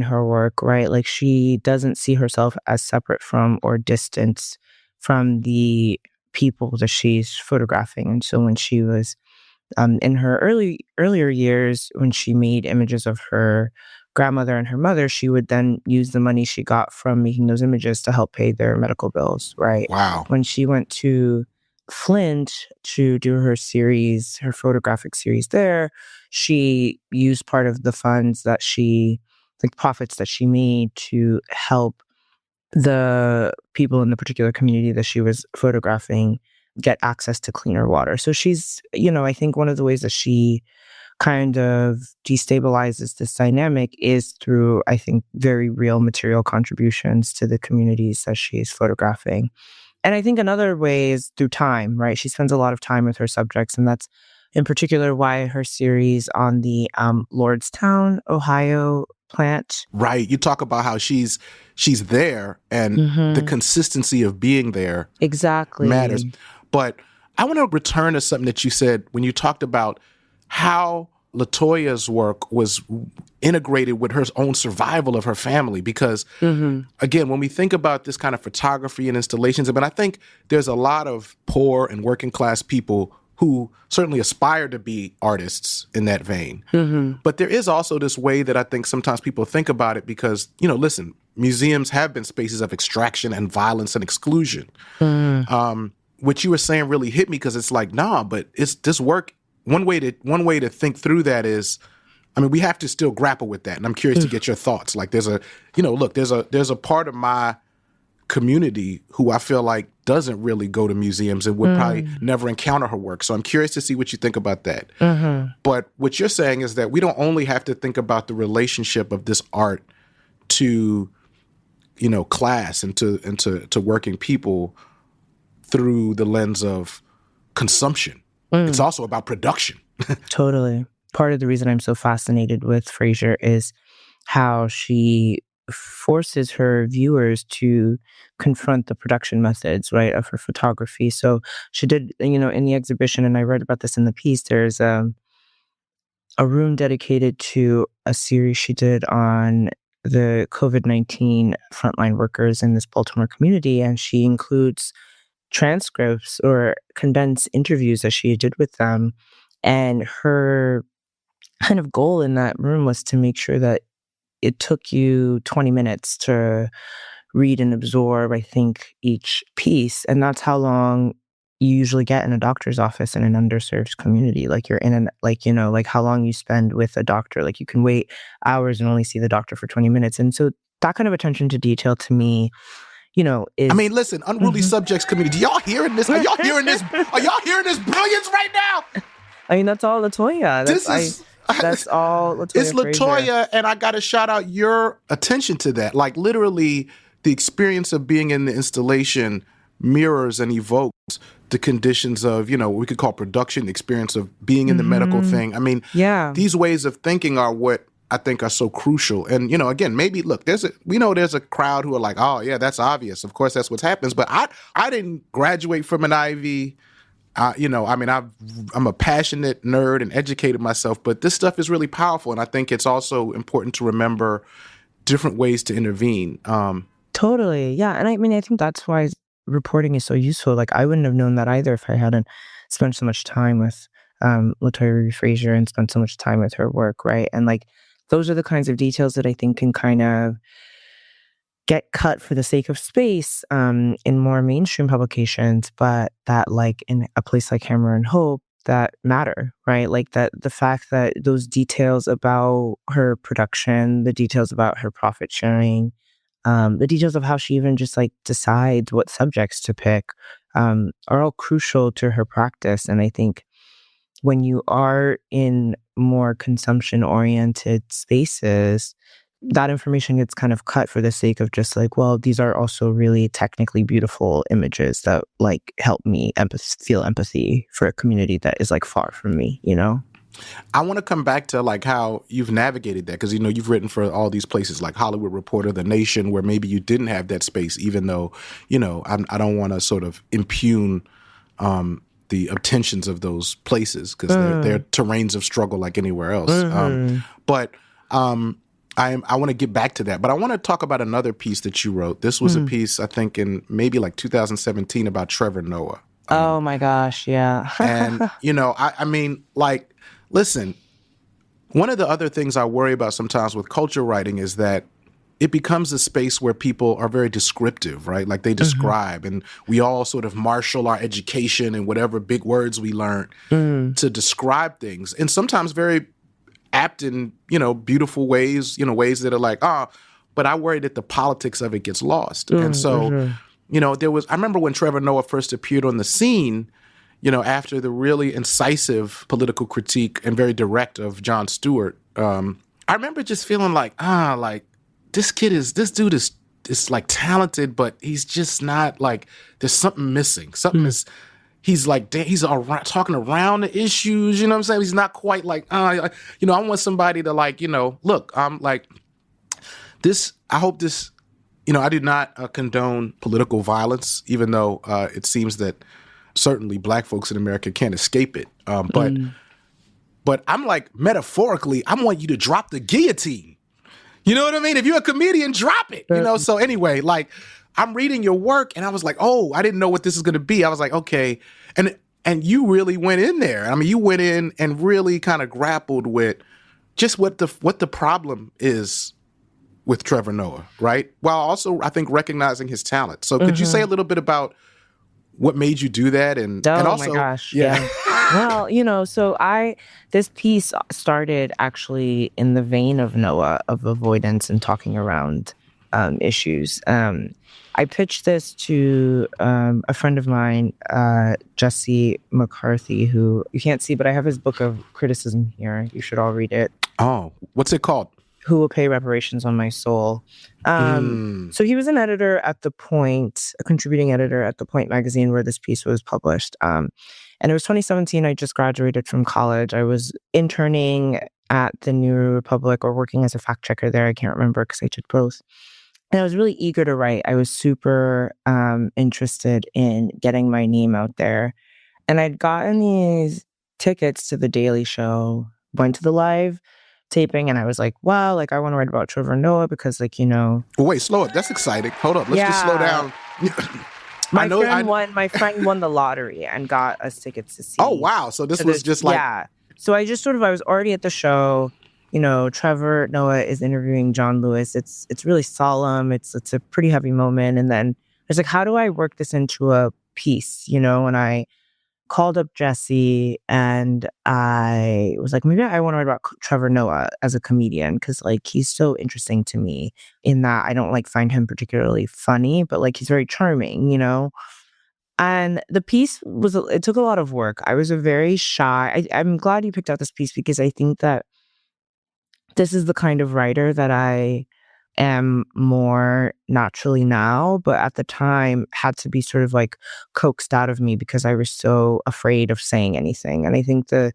her work, right? Like, she doesn't see herself as separate from or distant from the people that she's photographing. And so when she was In her earlier years, when she made images of her grandmother and her mother, she would then use the money she got from making those images to help pay their medical bills, right? Wow. When she went to Flint to do her series, her photographic series there, she used part of the funds that profits that she made to help the people in the particular community that she was photographing get access to cleaner water. So she's, I think one of the ways that she kind of destabilizes this dynamic is through, I think, very real material contributions to the communities that she's photographing. And I think another way is through time, right? She spends a lot of time with her subjects, and that's in particular why her series on the Lordstown, Ohio plant. Right. You talk about how she's there and the consistency of being there exactly matters. But I want to return to something that you said when you talked about how LaToya's work was integrated with her own survival of her family. Because, again, when we think about this kind of photography and installations, I think there's a lot of poor and working class people who certainly aspire to be artists in that vein. But there is also this way that I think sometimes people think about it because, listen, museums have been spaces of extraction and violence and exclusion. What you were saying really hit me because it's like, nah, but it's this work. One way to think through that is, we have to still grapple with that. And I'm curious to get your thoughts. Like there's a part of my community who I feel like doesn't really go to museums and would probably never encounter her work. So I'm curious to see what you think about that. But what you're saying is that we don't only have to think about the relationship of this art to, class and to working people through the lens of consumption. It's also about production. Totally. Part of the reason I'm so fascinated with Fraser is how she forces her viewers to confront the production methods, right, of her photography. So she did, in the exhibition, and I read about this in the piece, there's a room dedicated to a series she did on the COVID-19 frontline workers in this Baltimore community, and she includes transcripts or condensed interviews that she did with them. And her kind of goal in that room was to make sure that it took you 20 minutes to read and absorb, I think, each piece. And that's how long you usually get in a doctor's office in an underserved community. Like you're in how long you spend with a doctor. Like you can wait hours and only see the doctor for 20 minutes. And so that kind of attention to detail to me, is... listen, Unruly Subjects community, y'all hearing this? Are y'all hearing this? Are y'all hearing this brilliance right now? That's all LaToya. That's all LaToya. It's LaToya, and I got to shout out your attention to that. Like literally, the experience of being in the installation mirrors and evokes the conditions of, what we could call production, the experience of being in the medical thing. These ways of thinking are what I think are so crucial. And, again, maybe, look, there's a crowd who are like, oh, yeah, that's obvious. Of course, that's what happens. But I didn't graduate from an Ivy. I'm a passionate nerd and educated myself, but this stuff is really powerful. And I think it's also important to remember different ways to intervene. Totally. Yeah. And I think that's why reporting is so useful. Like I wouldn't have known that either if I hadn't spent so much time with LaToya Fraser and spent so much time with her work. Right. And like, those are the kinds of details that I think can kind of get cut for the sake of space in more mainstream publications, but that like in a place like Hammer and Hope that matter, right? Like that the fact that those details about her production, the details about her profit sharing, the details of how she even just like decides what subjects to pick are all crucial to her practice. And I think when you are in more consumption-oriented spaces, that information gets kind of cut for the sake of just like, well, these are also really technically beautiful images that like help me feel empathy for a community that is like far from me, I want to come back to like how you've navigated that because, you've written for all these places like Hollywood Reporter, The Nation, where maybe you didn't have that space, even though, I don't want to sort of impugn the attentions of those places because they're terrains of struggle like anywhere else. But I want to get back to that. But I want to talk about another piece that you wrote. This was a piece, I think, in maybe like 2017 about Trevor Noah. Oh my gosh, yeah. And, I mean, like, listen, one of the other things I worry about sometimes with culture writing is that it becomes a space where people are very descriptive, right? Like they describe, and we all sort of marshal our education and whatever big words we learn to describe things, and sometimes very apt in, beautiful ways, ways that are like, but I worry that the politics of it gets lost. And so, I remember when Trevor Noah first appeared on the scene, after the really incisive political critique and very direct of Jon Stewart, I remember just feeling like, this dude is like talented, but he's just not like, there's something missing. He's talking around the issues, you know what I'm saying? He's not quite like, I want somebody to like, look, I'm like this, I hope this, I do not condone political violence, even though it seems that certainly black folks in America can't escape it. But I'm like, metaphorically, I want you to drop the guillotine. You know what I mean? If you're a comedian, drop it. So anyway, like I'm reading your work and I was like, oh, I didn't know what this is going to be. I was like, okay. And you really went in there. I mean, you went in and really kind of grappled with just what the problem is with Trevor Noah, right? While also, I think, recognizing his talent. So could you say a little bit about what made you do that? And also, my gosh. Yeah. Well, so this piece started actually in the vein of Noah, of avoidance and talking around issues. I pitched this to a friend of mine, Jesse McCarthy, who you can't see, but I have his book of criticism here. You should all read it. Oh, what's it called? Who Will Pay Reparations on My Soul. So he was an editor at The Point, a contributing editor at The Point magazine where this piece was published. And it was 2017. I just graduated from college. I was interning at the New Republic or working as a fact checker there. I can't remember because I did both. And I was really eager to write. I was super interested in getting my name out there. And I'd gotten these tickets to The Daily Show, went to the live taping, and I was like, wow, like I want to write about Trevor Noah because, like, Well, wait, slow up. That's exciting. Hold up. Let's just slow down. My friend won the lottery and got us tickets to see. Oh, wow. So this was just like... Yeah. So I was already at the show. Trevor Noah is interviewing John Lewis. It's really solemn. It's a pretty heavy moment. And then I was like, how do I work this into a piece? And I called up Jesse and I was like, maybe I want to write about Trevor Noah as a comedian because like he's so interesting to me in that I don't like find him particularly funny, but like he's very charming, And the piece it took a lot of work. I was a very shy. I'm glad you picked out this piece because I think that this is the kind of writer that I am more naturally now, but at the time had to be sort of like coaxed out of me because I was so afraid of saying anything. And I think the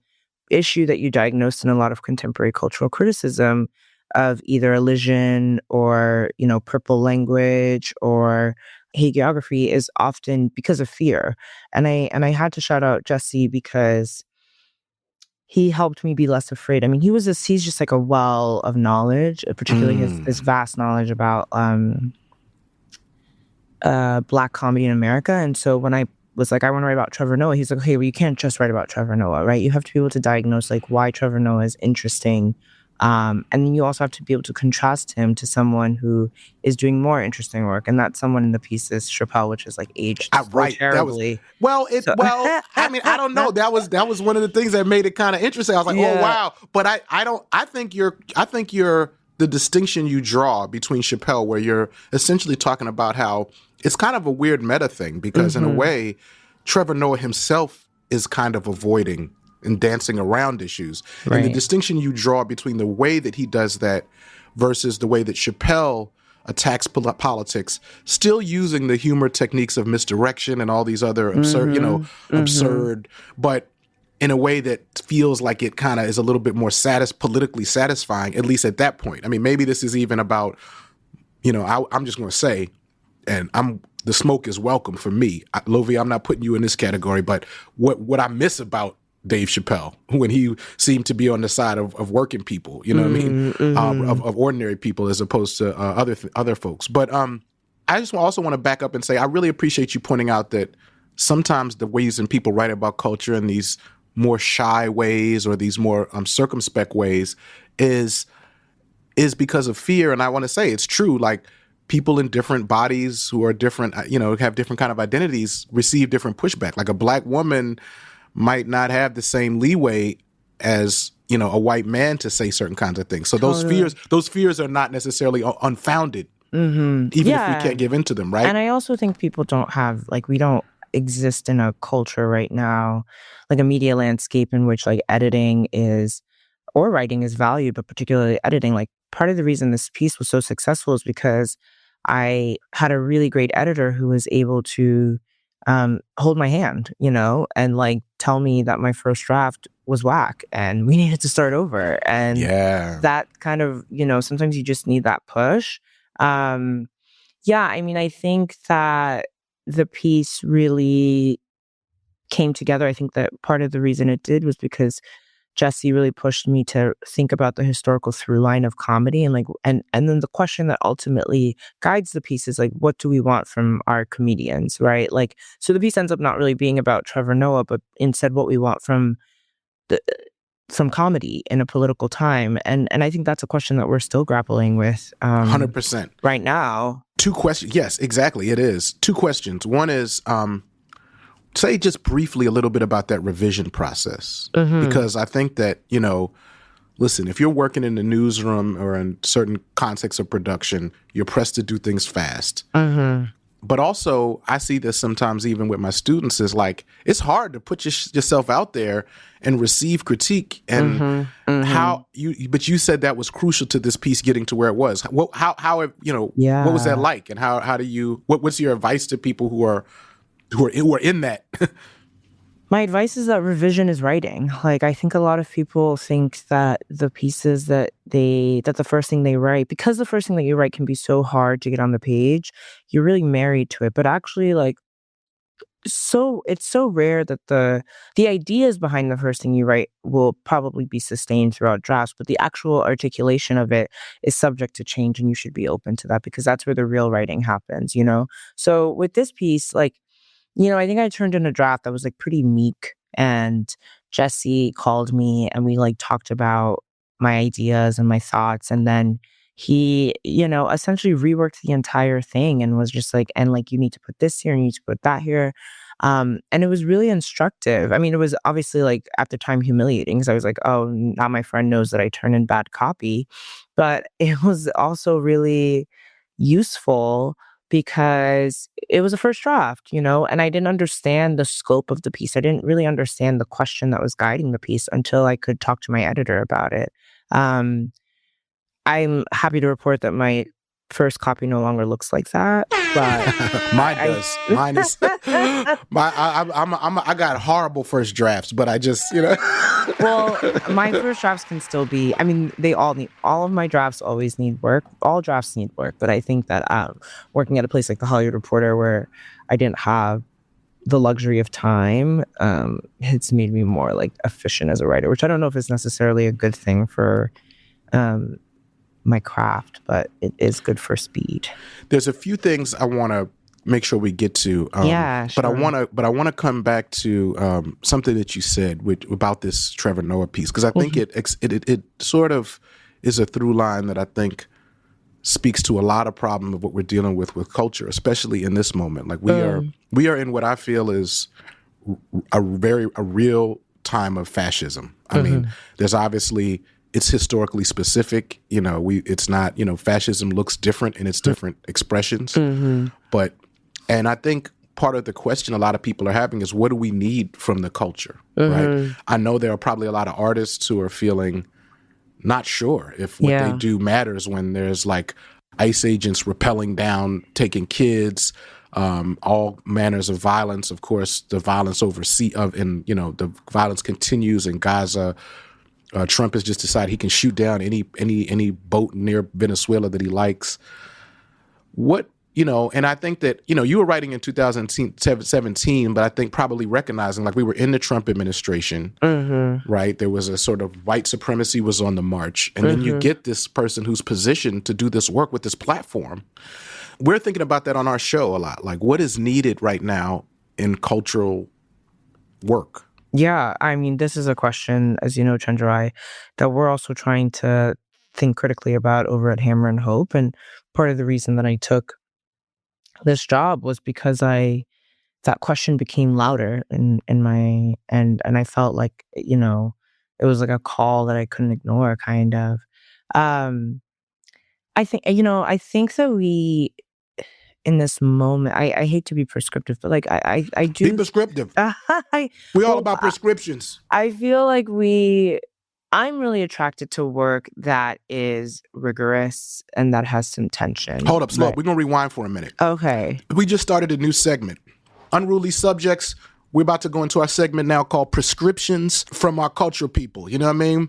issue that you diagnosed in a lot of contemporary cultural criticism of either elision or, purple language or hagiography is often because of fear. And I had to shout out Jesse because he helped me be less afraid. I mean, he's just like a well of knowledge, particularly his vast knowledge about Black comedy in America. And so when I was like, I want to write about Trevor Noah, he's like, okay, well, you can't just write about Trevor Noah, right? You have to be able to diagnose like why Trevor Noah is interesting. And then you also have to be able to contrast him to someone who is doing more interesting work. And that someone in the piece is Chappelle, which is like aged right. terribly. I mean, I don't know. That was one of the things that made it kind of interesting. I was like, oh, wow. But I think the distinction you draw between Chappelle, where you're essentially talking about how it's kind of a weird meta thing because in a way, Trevor Noah himself is kind of avoiding and dancing around issues. Right. And the distinction you draw between the way that he does that versus the way that Chappelle attacks politics, still using the humor techniques of misdirection and all these other absurd, but in a way that feels like it kind of is a little bit more politically satisfying, at least at that point. I mean, maybe this is even about, I'm just going to say, and the smoke is welcome for me. Lovia, I'm not putting you in this category, but what I miss about Dave Chappelle when he seemed to be on the side of working people, you know what I mean? Of ordinary people as opposed to other folks. But I just also want to back up and say I really appreciate you pointing out that sometimes the reason people write about culture in these more shy ways or these more circumspect ways is because of fear. And I want to say it's true. Like, people in different bodies who are different, have different kind of identities receive different pushback. Like, a black woman might not have the same leeway as, a white man to say certain kinds of things. So those fears are not necessarily unfounded, even if we can't give into them, right? And I also think people don't have, we don't exist in a culture right now, like a media landscape in which editing or writing is valued, but particularly editing. Like, part of the reason this piece was so successful is because I had a really great editor who was able to hold my hand, and tell me that my first draft was whack and we needed to start over. And that kind of, sometimes you just need that push. I think that the piece really came together. I think that part of the reason it did was because Jesse really pushed me to think about the historical through line of comedy and then the question that ultimately guides the piece is what do we want from our comedians, right? So the piece ends up not really being about Trevor Noah, but instead what we want from comedy in a political time. And I think that's a question that we're still grappling with 100% right now. Two questions. Yes, exactly. It is. Two questions. One is, say just briefly a little bit about that revision process, because I think that, listen, if you're working in the newsroom or in certain contexts of production, you're pressed to do things fast. But also, I see this sometimes even with my students is it's hard to put yourself out there and receive critique. And but you said that was crucial to this piece getting to where it was. What was that like? And how do you, what's your advice to people who are in that? My advice is that revision is writing. I think a lot of people think that the pieces that the first thing they write, because the first thing that you write can be so hard to get on the page, you're really married to it. But actually, it's so rare that the ideas behind the first thing you write will probably be sustained throughout drafts, but the actual articulation of it is subject to change, and you should be open to that because that's where the real writing happens, So with this piece, I think I turned in a draft that was pretty meek, and Jesse called me and we talked about my ideas and my thoughts. And then he, essentially reworked the entire thing and was just you need to put this here and you need to put that here. And it was really instructive. I mean, it was obviously at the time humiliating because I was oh, now my friend knows that I turn in bad copy. But it was also really useful because it was a first draft, and I didn't understand the scope of the piece. I didn't really understand the question that was guiding the piece until I could talk to my editor about it. I'm happy to report that my first copy no longer looks like that, but mine does. Mine is. I got horrible first drafts, but I just, Well, my first drafts can still be. I mean, all of my drafts always need work. All drafts need work, but I think that working at a place like the Hollywood Reporter, where I didn't have the luxury of time, it's made me more efficient as a writer, which I don't know if it's necessarily a good thing for my craft, but it is good for speed. There's a few things I want to make sure we get to. Sure. But I want to come back to something that you said about this Trevor Noah piece, because I think it sort of is a through line that I think speaks to a lot of problem of what we're dealing with culture, especially in this moment. We are in what I feel is a real time of fascism. I mean, there's obviously, it's historically specific. It's not, fascism looks different in its different expressions. And I think part of the question a lot of people are having is, what do we need from the culture, right? I know there are probably a lot of artists who are feeling not sure if what they do matters when there's ICE agents rappelling down, taking kids, all manners of violence. Of course, the violence the violence continues in Gaza. Trump has just decided he can shoot down any boat near Venezuela that he likes. And I think that, you were writing in 2017, but I think probably recognizing we were in the Trump administration, right? There was a sort of white supremacy was on the march. And then you get this person who's positioned to do this work with this platform. We're thinking about that on our show a lot. What is needed right now in cultural work? Yeah, I mean, this is a question, as you know, Chenjerai, that we're also trying to think critically about over at Hammer and Hope. And part of the reason that I took this job was because that question became louder in my and I felt like, it was like a call that I couldn't ignore, kind of. Um, I think that we, in this moment, I hate to be prescriptive, but like I Be do. prescriptive. I We all well, about prescriptions. I feel like I'm really attracted to work that is rigorous and that has some tension. Hold up, slow up. Right. We're going to rewind for a minute. Okay. We just started a new segment. Unruly Subjects. We're about to go into our segment now called Prescriptions from Our Culture People. You know what I mean?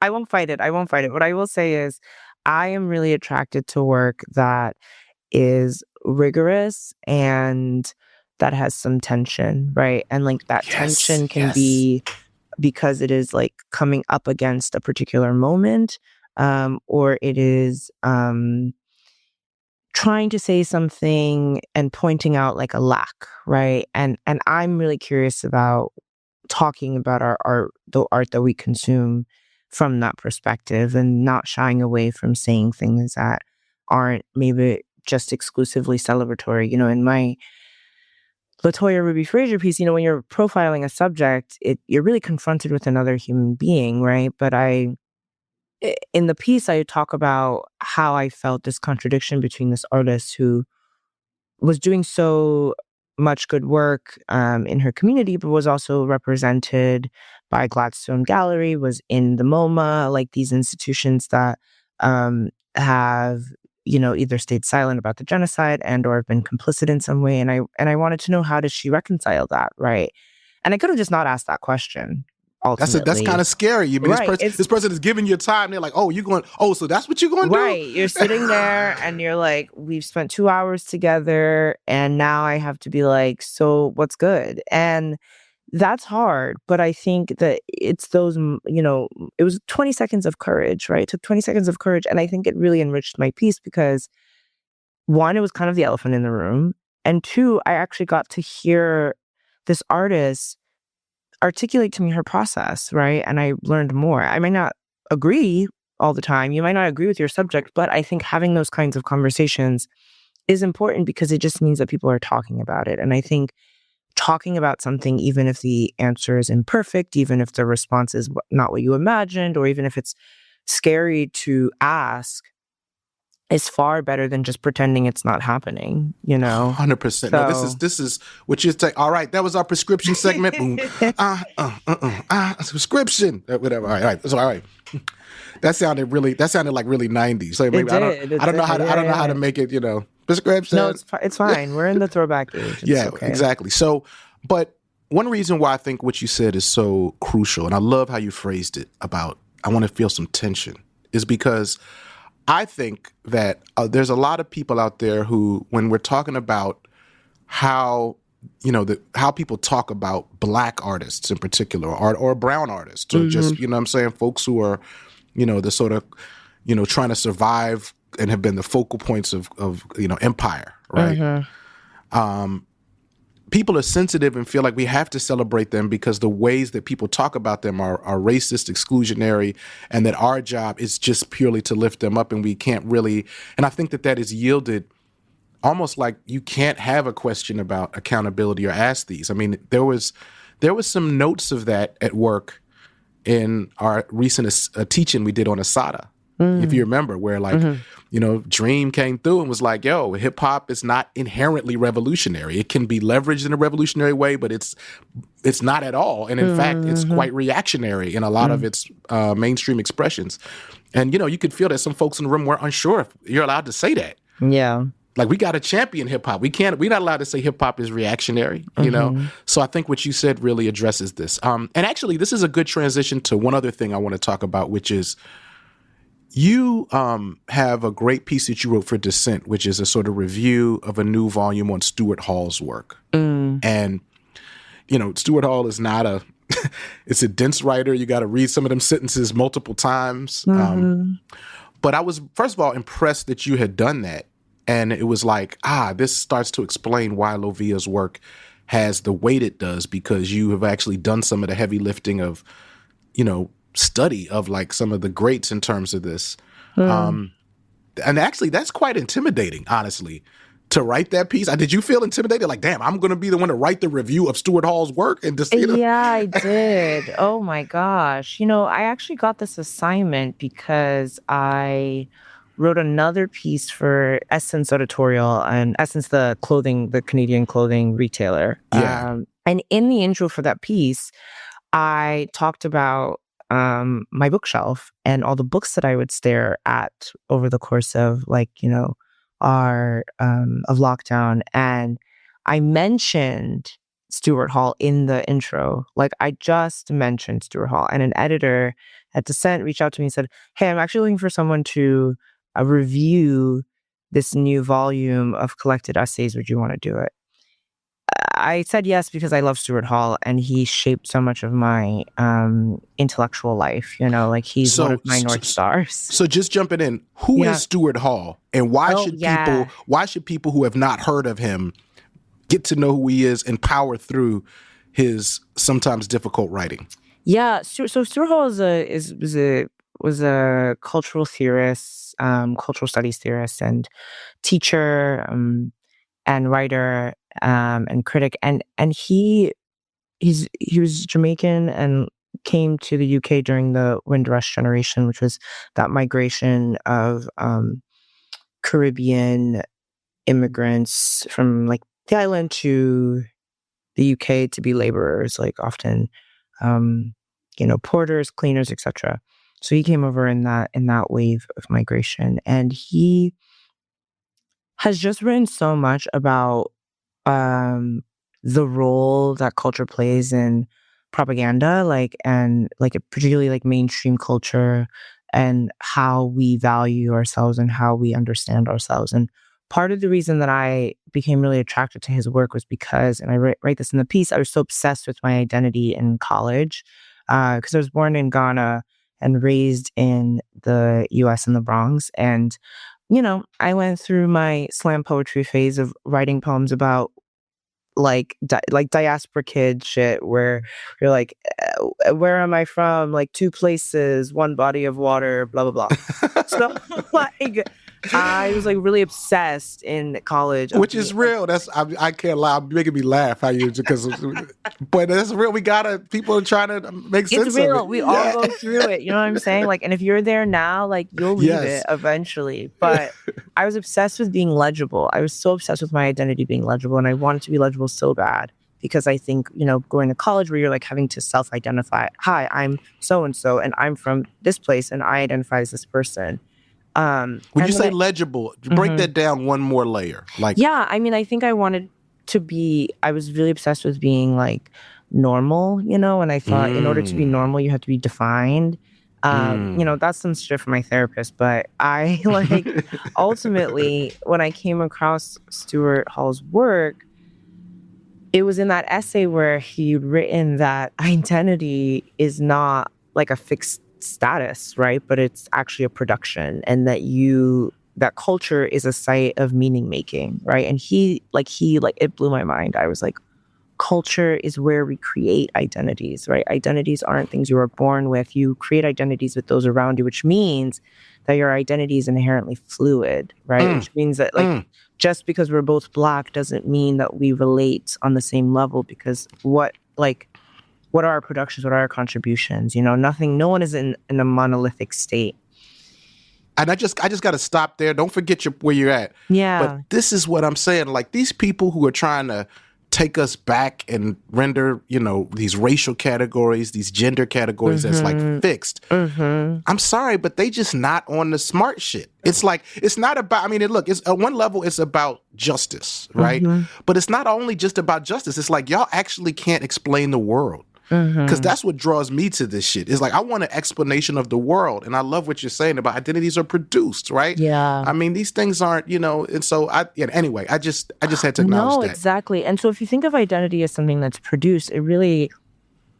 I won't fight it. What I will say is I am really attracted to work that is rigorous and that has some tension, right? And like that tension can be because it is like coming up against a particular moment, or it is trying to say something and pointing out like a lack, right? And I'm really curious about talking about the art that we consume from that perspective and not shying away from saying things that aren't maybe just exclusively celebratory. In my LaToya Ruby Frazier piece, when you're profiling a subject, you're really confronted with another human being, right? But in the piece, I talk about how I felt this contradiction between this artist who was doing so much good work in her community, but was also represented by Gladstone Gallery, was in the MoMA, like these institutions that have, either stayed silent about the genocide and or have been complicit in some way. And I wanted to know, how does she reconcile that, right? And I could have just not asked that question. Ultimately. That's kind of scary. You mean Right. this person is giving you time. They're like, oh, you're going. Oh, so that's what you're going to do? Right. You're sitting there and you're like, we've spent 2 hours together and now I have to be like, so what's good? And that's hard. But I think that it's those, it was 20 seconds of courage, right? It took 20 seconds of courage. And I think it really enriched my piece because, one, it was kind of the elephant in the room. And two, I actually got to hear this artist articulate to me her process, right? And I learned more. I might not agree all the time. You might not agree with your subject, but I think having those kinds of conversations is important because it just means that people are talking about it. And I think talking about something, even if the answer is imperfect, even if the response is not what you imagined, or even if it's scary to ask, is far better than just pretending it's not happening, 100%. No, this is what you say. All right, that was our prescription segment. Prescription. Whatever. All right. So all right. That sounded like really 90s. So maybe I don't know how to make it, prescription. No, it's fine. We're in the throwback age. Yeah, okay. Exactly. So, but one reason why I think what you said is so crucial, and I love how you phrased it about, I want to feel some tension, is because I think that there's a lot of people out there who, when we're talking about how, how people talk about Black artists in particular, or brown artists, or just, folks who are, the sort of, trying to survive and have been the focal points of empire, right? People are sensitive and feel like we have to celebrate them because the ways that people talk about them are racist, exclusionary, and that our job is just purely to lift them up, and we can't really. And I think that is yielded almost like you can't have a question about accountability or ask these. I mean, there was some notes of that at work in our recent teaching we did on Asada. If you remember, where Dream came through and was like, yo, hip hop is not inherently revolutionary. It can be leveraged in a revolutionary way, but it's not at all. And in fact, it's quite reactionary in a lot of its mainstream expressions. And, you could feel that some folks in the room were unsure if you're allowed to say that. Yeah. Like, we got to champion hip hop. We're not allowed to say hip hop is reactionary, So I think what you said really addresses this. And actually, this is a good transition to one other thing I want to talk about, which is, you have a great piece that you wrote for Dissent, which is a sort of review of a new volume on Stuart Hall's work. And, Stuart Hall is not it's a dense writer. You got to read some of them sentences multiple times. But I was, first of all, impressed that you had done that. And it was like, this starts to explain why Lovia's work has the weight it does, because you have actually done some of the heavy lifting of, study of like some of the greats in terms of this. And actually, that's quite intimidating, honestly, to write that piece. Did you feel intimidated? Like, damn, I'm going to be the one to write the review of Stuart Hall's work? And just, Yeah, I did. Oh my gosh. I actually got this assignment because I wrote another piece for Essence Editorial, and Essence, the Canadian clothing retailer. Yeah. And in the intro for that piece, I talked about my bookshelf and all the books that I would stare at over the course of our of lockdown. And I mentioned Stuart Hall in the intro. Like, I just mentioned Stuart Hall, and an editor at Dissent reached out to me and said, "Hey, I'm actually looking for someone to review this new volume of collected essays. Would you want to do it?" I said yes because I love Stuart Hall, and he shaped so much of my intellectual life. He's one of my North Stars. So just jumping in, who is Stuart Hall, and why should people who have not heard of him get to know who he is and power through his sometimes difficult writing? Yeah, so Stuart Hall was a cultural theorist, cultural studies theorist, and teacher, and writer, and critic, and he was Jamaican and came to the UK during the Windrush generation, which was that migration of Caribbean immigrants from like the island to the UK to be laborers, like often porters, cleaners, etc. So he came over in that wave of migration, and he has just written so much about the role that culture plays in propaganda, and particularly like mainstream culture, and how we value ourselves and how we understand ourselves. And part of the reason that I became really attracted to his work was because, and I write this in the piece, I was so obsessed with my identity in college, because I was born in Ghana and raised in the US in the Bronx. And I went through my slam poetry phase of writing poems about like diaspora kid shit, where you're like, where am I from? Like, 2 places, 1 body of water, blah, blah, blah. So like, I was like really obsessed in college. Which is real. I can't lie. I'm making me laugh but that's real. People are trying to make sense it's real. of it. We all go through it. You know what I'm saying? Like, and if you're there now, like, you'll leave it eventually. But I was obsessed with being legible. I was so obsessed with my identity being legible, and I wanted to be legible so bad, because I think, going to college where you're like having to self-identify, hi, I'm so-and-so, and I'm from this place, and I identify as this person. When you say legible, break that down one more layer. Like, I think I wanted to be, I was really obsessed with being like normal, and I thought in order to be normal, you have to be defined. That's some shit from my therapist, but I ultimately, when I came across Stuart Hall's work, it was in that essay where he'd written that identity is not like a fixed status, right? But it's actually a production, and that culture is a site of meaning making, right? And it blew my mind. I was like, culture is where we create identities, right? Identities aren't things you are born with. You create identities with those around you, which means that your identity is inherently fluid, right? Which means that just because we're both Black doesn't mean that we relate on the same level, because what are our productions? What are our contributions? No one is in a monolithic state. And I just got to stop there. Don't forget where you're at. Yeah. But this is what I'm saying. Like, these people who are trying to take us back and render, these racial categories, these gender categories as like fixed. I'm sorry, but they just not on the smart shit. It's like, it's not about, it's at one level, it's about justice, right? But it's not only just about justice. It's like, y'all actually can't explain the world. Because that's what draws me to this shit. It's like, I want an explanation of the world. And I love what you're saying about identities are produced, right? Yeah. These things aren't, and so anyway, I just had to acknowledge that. No, exactly. And so if you think of identity as something that's produced, it really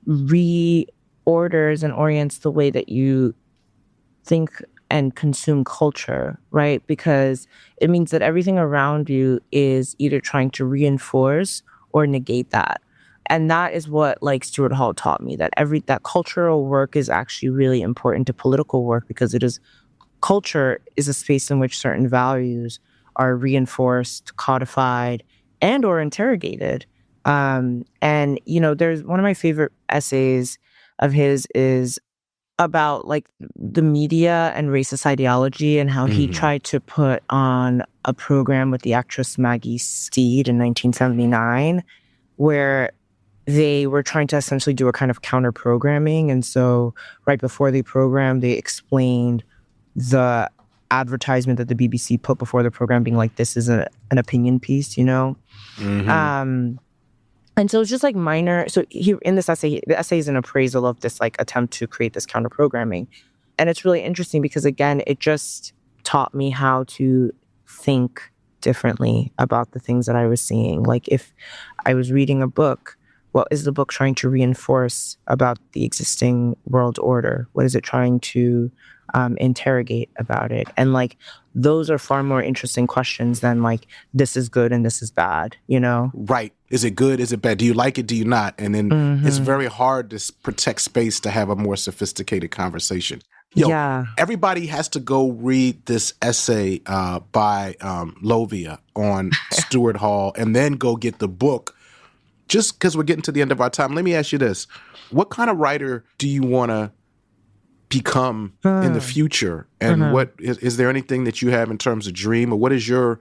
reorders and orients the way that you think and consume culture, right? Because it means that everything around you is either trying to reinforce or negate that. And that is what like Stuart Hall taught me, that that cultural work is actually really important to political work, because culture is a space in which certain values are reinforced, codified, and or interrogated. And there's one of my favorite essays of his is about like the media and racist ideology, and how he tried to put on a program with the actress Maggie Steed in 1979, where they were trying to essentially do a kind of counter programming. And so right before the program, they explained the advertisement that the BBC put before the program, being like, this is an opinion piece, And so it's just like minor. So in this essay, the essay is an appraisal of this like attempt to create this counter programming. And it's really interesting because, again, it just taught me how to think differently about the things that I was seeing. Like if I was reading a book, what is the book trying to reinforce about the existing world order? What is it trying to interrogate about it? And like, those are far more interesting questions than like, this is good and this is bad, Right. Is it good? Is it bad? Do you like it? Do you not? And then it's very hard to protect space to have a more sophisticated conversation. Everybody has to go read this essay by Lovia on Stuart Hall, and then go get the book. Just because we're getting to the end of our time, let me ask you this. What kind of writer do you want to become in the future? And what is there anything that you have in terms of dream, or what is your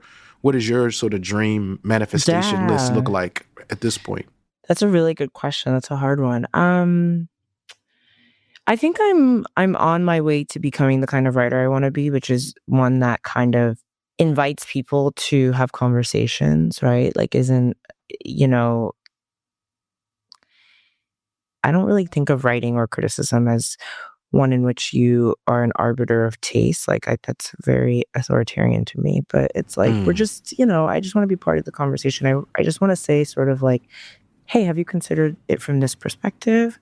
sort of dream manifestation list look like at this point? That's a really good question. That's a hard one. I think I'm on my way to becoming the kind of writer I want to be, which is one that kind of invites people to have conversations, right? Like I don't really think of writing or criticism as one in which you are an arbiter of taste. Like that's very authoritarian to me, but it's like, we're just, I just want to be part of the conversation. I just want to say sort of like, hey, have you considered it from this perspective?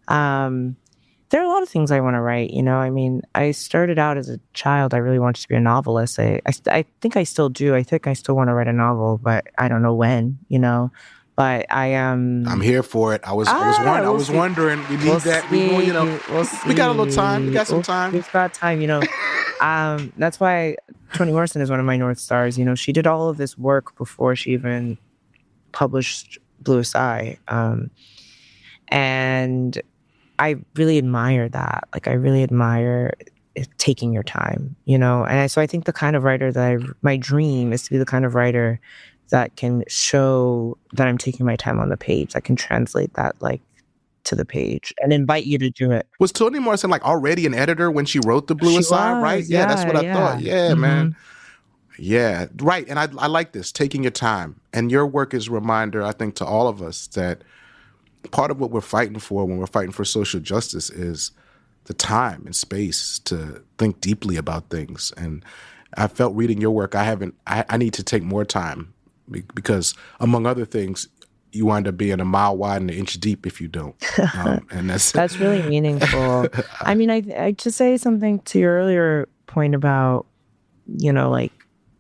There are a lot of things I want to write, I mean, I started out as a child, I really wanted to be a novelist. I think I still do. I think I still want to write a novel, but I don't know when, But I'm here for it. I was wondering. We need that. We'll see. We got a little time. We got some time. We've got time. That's why Toni Morrison is one of my North Stars. She did all of this work before she even published Bluest Eye, and I really admire that. Like I really admire taking your time. And so I think the kind of writer my dream is to be the kind of writer that can show that I'm taking my time on the page, that can translate that like to the page and invite you to do it. Was Toni Morrison like already an editor when she wrote The Bluest Eye, right? Yeah, that's what I thought. Yeah, man. Yeah, right. And I like this, taking your time. And your work is a reminder, I think, to all of us that part of what we're fighting for when we're fighting for social justice is the time and space to think deeply about things. And I felt reading your work, I need to take more time, because among other things, you wind up being a mile wide and an inch deep if you don't. And that's really meaningful. I mean, I to say something to your earlier point about, like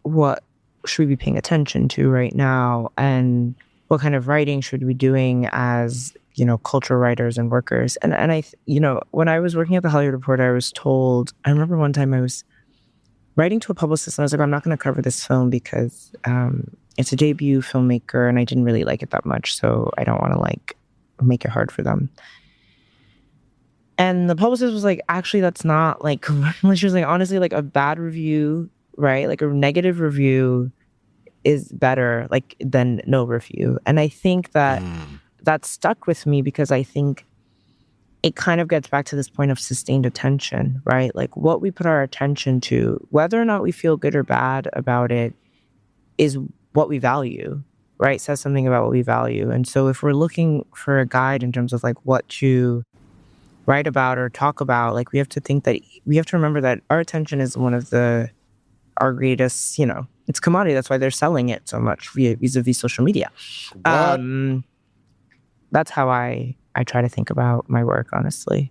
what should we be paying attention to right now, and what kind of writing should we be doing as, cultural writers and workers. And I, when I was working at the Hollywood Reporter, I remember one time I was writing to a publicist and I was like, I'm not going to cover this film because it's a debut filmmaker and I didn't really like it that much. So I don't want to like make it hard for them. And the publicist was like, actually, that's not like, she was like, honestly, like a bad review, right? Like a negative review is better like than no review. And I think that that stuck with me because I think it kind of gets back to this point of sustained attention, right? Like what we put our attention to, whether or not we feel good or bad about it, is what we value, right? Says something about what we value. And so if we're looking for a guide in terms of like what to write about or talk about, like we have to remember that our attention is one of our greatest, it's commodity. That's why they're selling it so much vis-a-vis social media. That's how I try to think about my work, honestly.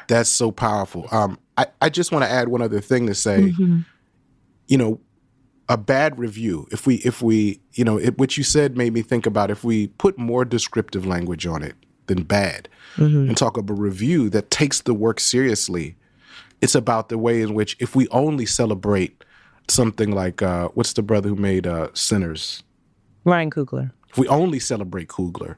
That's so powerful. I just want to add one other thing to say, you know, a bad review, if we, you know, what you said made me think about if we put more descriptive language on it than bad and talk about a review that takes the work seriously. It's about the way in which if we only celebrate something like, what's the brother who made Sinners? Ryan Coogler. If we only celebrate Coogler,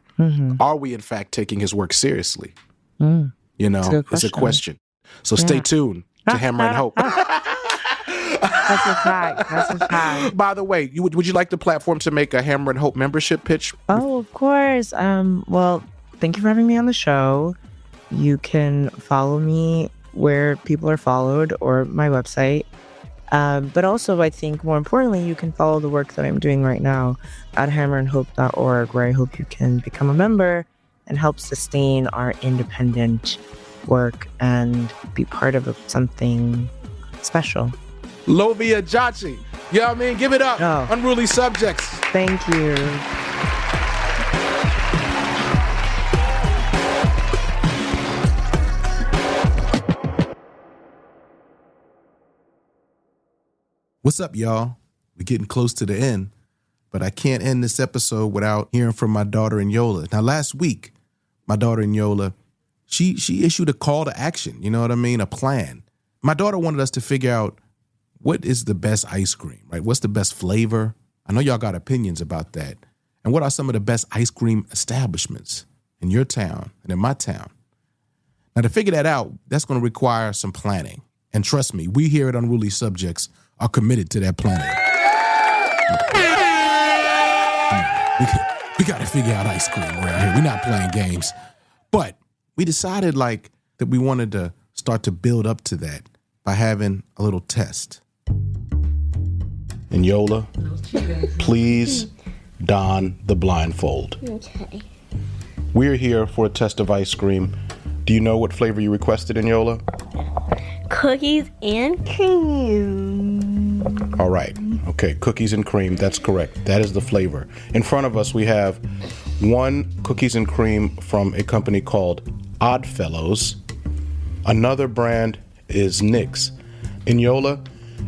are we in fact taking his work seriously? You know, it's a question. So stay tuned to Hammer and Hope. That's a fact. That's a fact. By the way, would you like the platform to make a Hammer and Hope membership pitch? Oh, of course. Well, thank you for having me on the show. You can follow me where people are followed or my website. But also, I think more importantly, you can follow the work that I'm doing right now at hammerandhope.org, where I hope you can become a member and help sustain our independent work and be part of something special. Lovia Gyarkye. You know what I mean? Give it up. Oh. Unruly Subjects. Thank you. What's up, y'all? We're getting close to the end, but I can't end this episode without hearing from my daughter, Yola. Now, last week, my daughter, Yola, she issued a call to action, you know what I mean? A plan. My daughter wanted us to figure out what is the best ice cream, right? What's the best flavor? I know y'all got opinions about that. And what are some of the best ice cream establishments in your town and in my town? Now, to figure that out, that's going to require some planning. And trust me, we here at Unruly Subjects are committed to that planning. We got to figure out ice cream around here. We're not playing games. But we decided that we wanted to start to build up to that by having a little test. And Yola, please don the blindfold. Okay. We're here for a test of ice cream. Do you know what flavor you requested, Yola? Cookies and cream. All right. Okay, cookies and cream. That's correct. That is the flavor. In front of us, we have one cookies and cream from a company called Oddfellows. Another brand is Nick's. And Yola,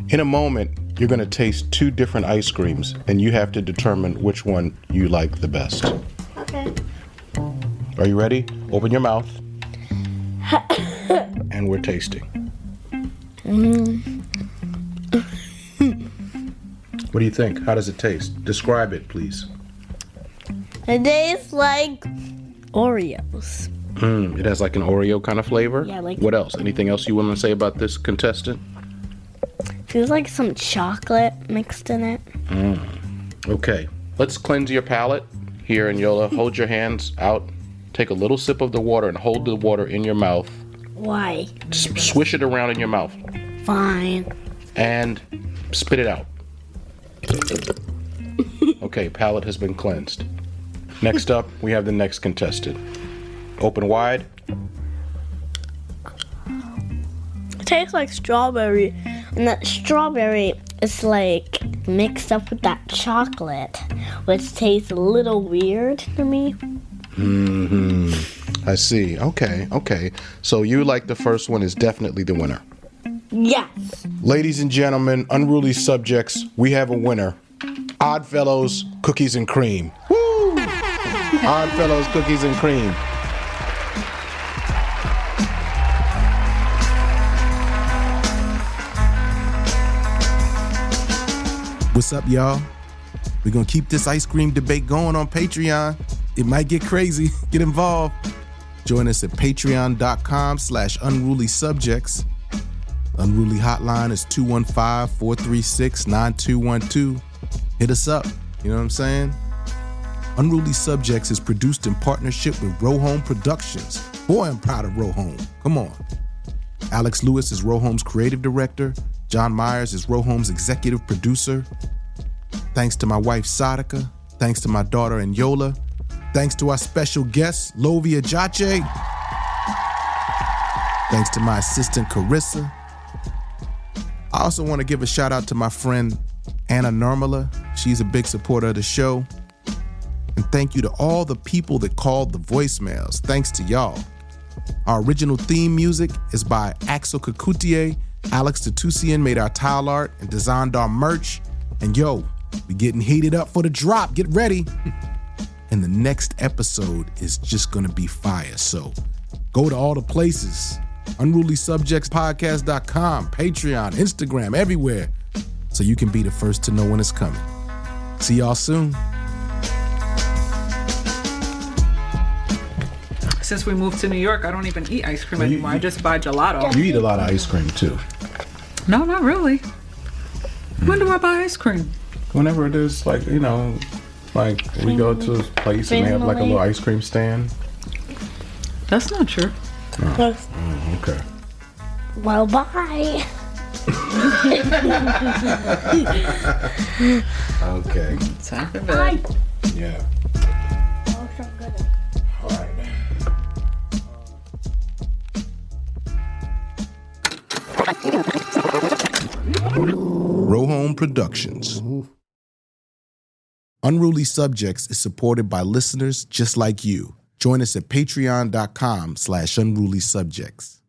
in a moment, you're going to taste two different ice creams, and you have to determine which one you like the best. Okay. Are you ready? Open your mouth. And we're tasting. What do you think? How does it taste? Describe it, please. It tastes like Oreos. It has like an Oreo kind of flavor? Yeah, like... What else? Anything else you want to say about this contestant? Feels like some chocolate mixed in it. Okay. Let's cleanse your palate. Here, and Yola, hold your hands out. Take a little sip of the water and hold the water in your mouth. Why? Just swish it around in your mouth. Fine. And spit it out. Okay, palate has been cleansed. Next up, we have the next contestant. Open wide. It tastes like strawberry, and that strawberry is like mixed up with that chocolate, which tastes a little weird to me. I see. Okay. So you like the first one is definitely the winner. Yes. Ladies and gentlemen, Unruly Subjects, we have a winner. Oddfellows Cookies and Cream. Woo! Oddfellows Cookies and Cream. What's up, y'all? We're going to keep this ice cream debate going on Patreon. It might get crazy. Get involved. Join us at patreon.com/unrulysubjects. Unruly hotline is 215-436-9212. Hit us up. You know what I'm saying? Unruly Subjects is produced in partnership with Rohome Productions. Boy, I'm proud of Rohome. Come on. Alex Lewis is Rohome's creative director. John Myers is Rohome's executive producer. Thanks to my wife, Sadaka. Thanks to my daughter, Yola. Thanks to our special guest, Lovia Gyarkye. Thanks to my assistant, Carissa. I also want to give a shout out to my friend, Anna Normala. She's a big supporter of the show. And thank you to all the people that called the voicemails. Thanks to y'all. Our original theme music is by Axel Kakutier. Alex Tatusian made our tile art and designed our merch. And yo, we getting heated up for the drop. Get ready. And the next episode is just gonna be fire. So go to all the places. unrulysubjectspodcast.com, Patreon, Instagram, everywhere. So you can be the first to know when it's coming. See y'all soon. Since we moved to New York, I don't even eat ice cream anymore. I just buy gelato. You eat a lot of ice cream too. No, not really. When do I buy ice cream? Whenever there's like, you know, like we go to a place and they have like a little ice cream stand. That's not true. Oh. Okay. Well, bye. Okay. Time for bed. Yeah. All right. Rohome Productions. Unruly Subjects is supported by listeners just like you. Join us at patreon.com/unrulysubjects.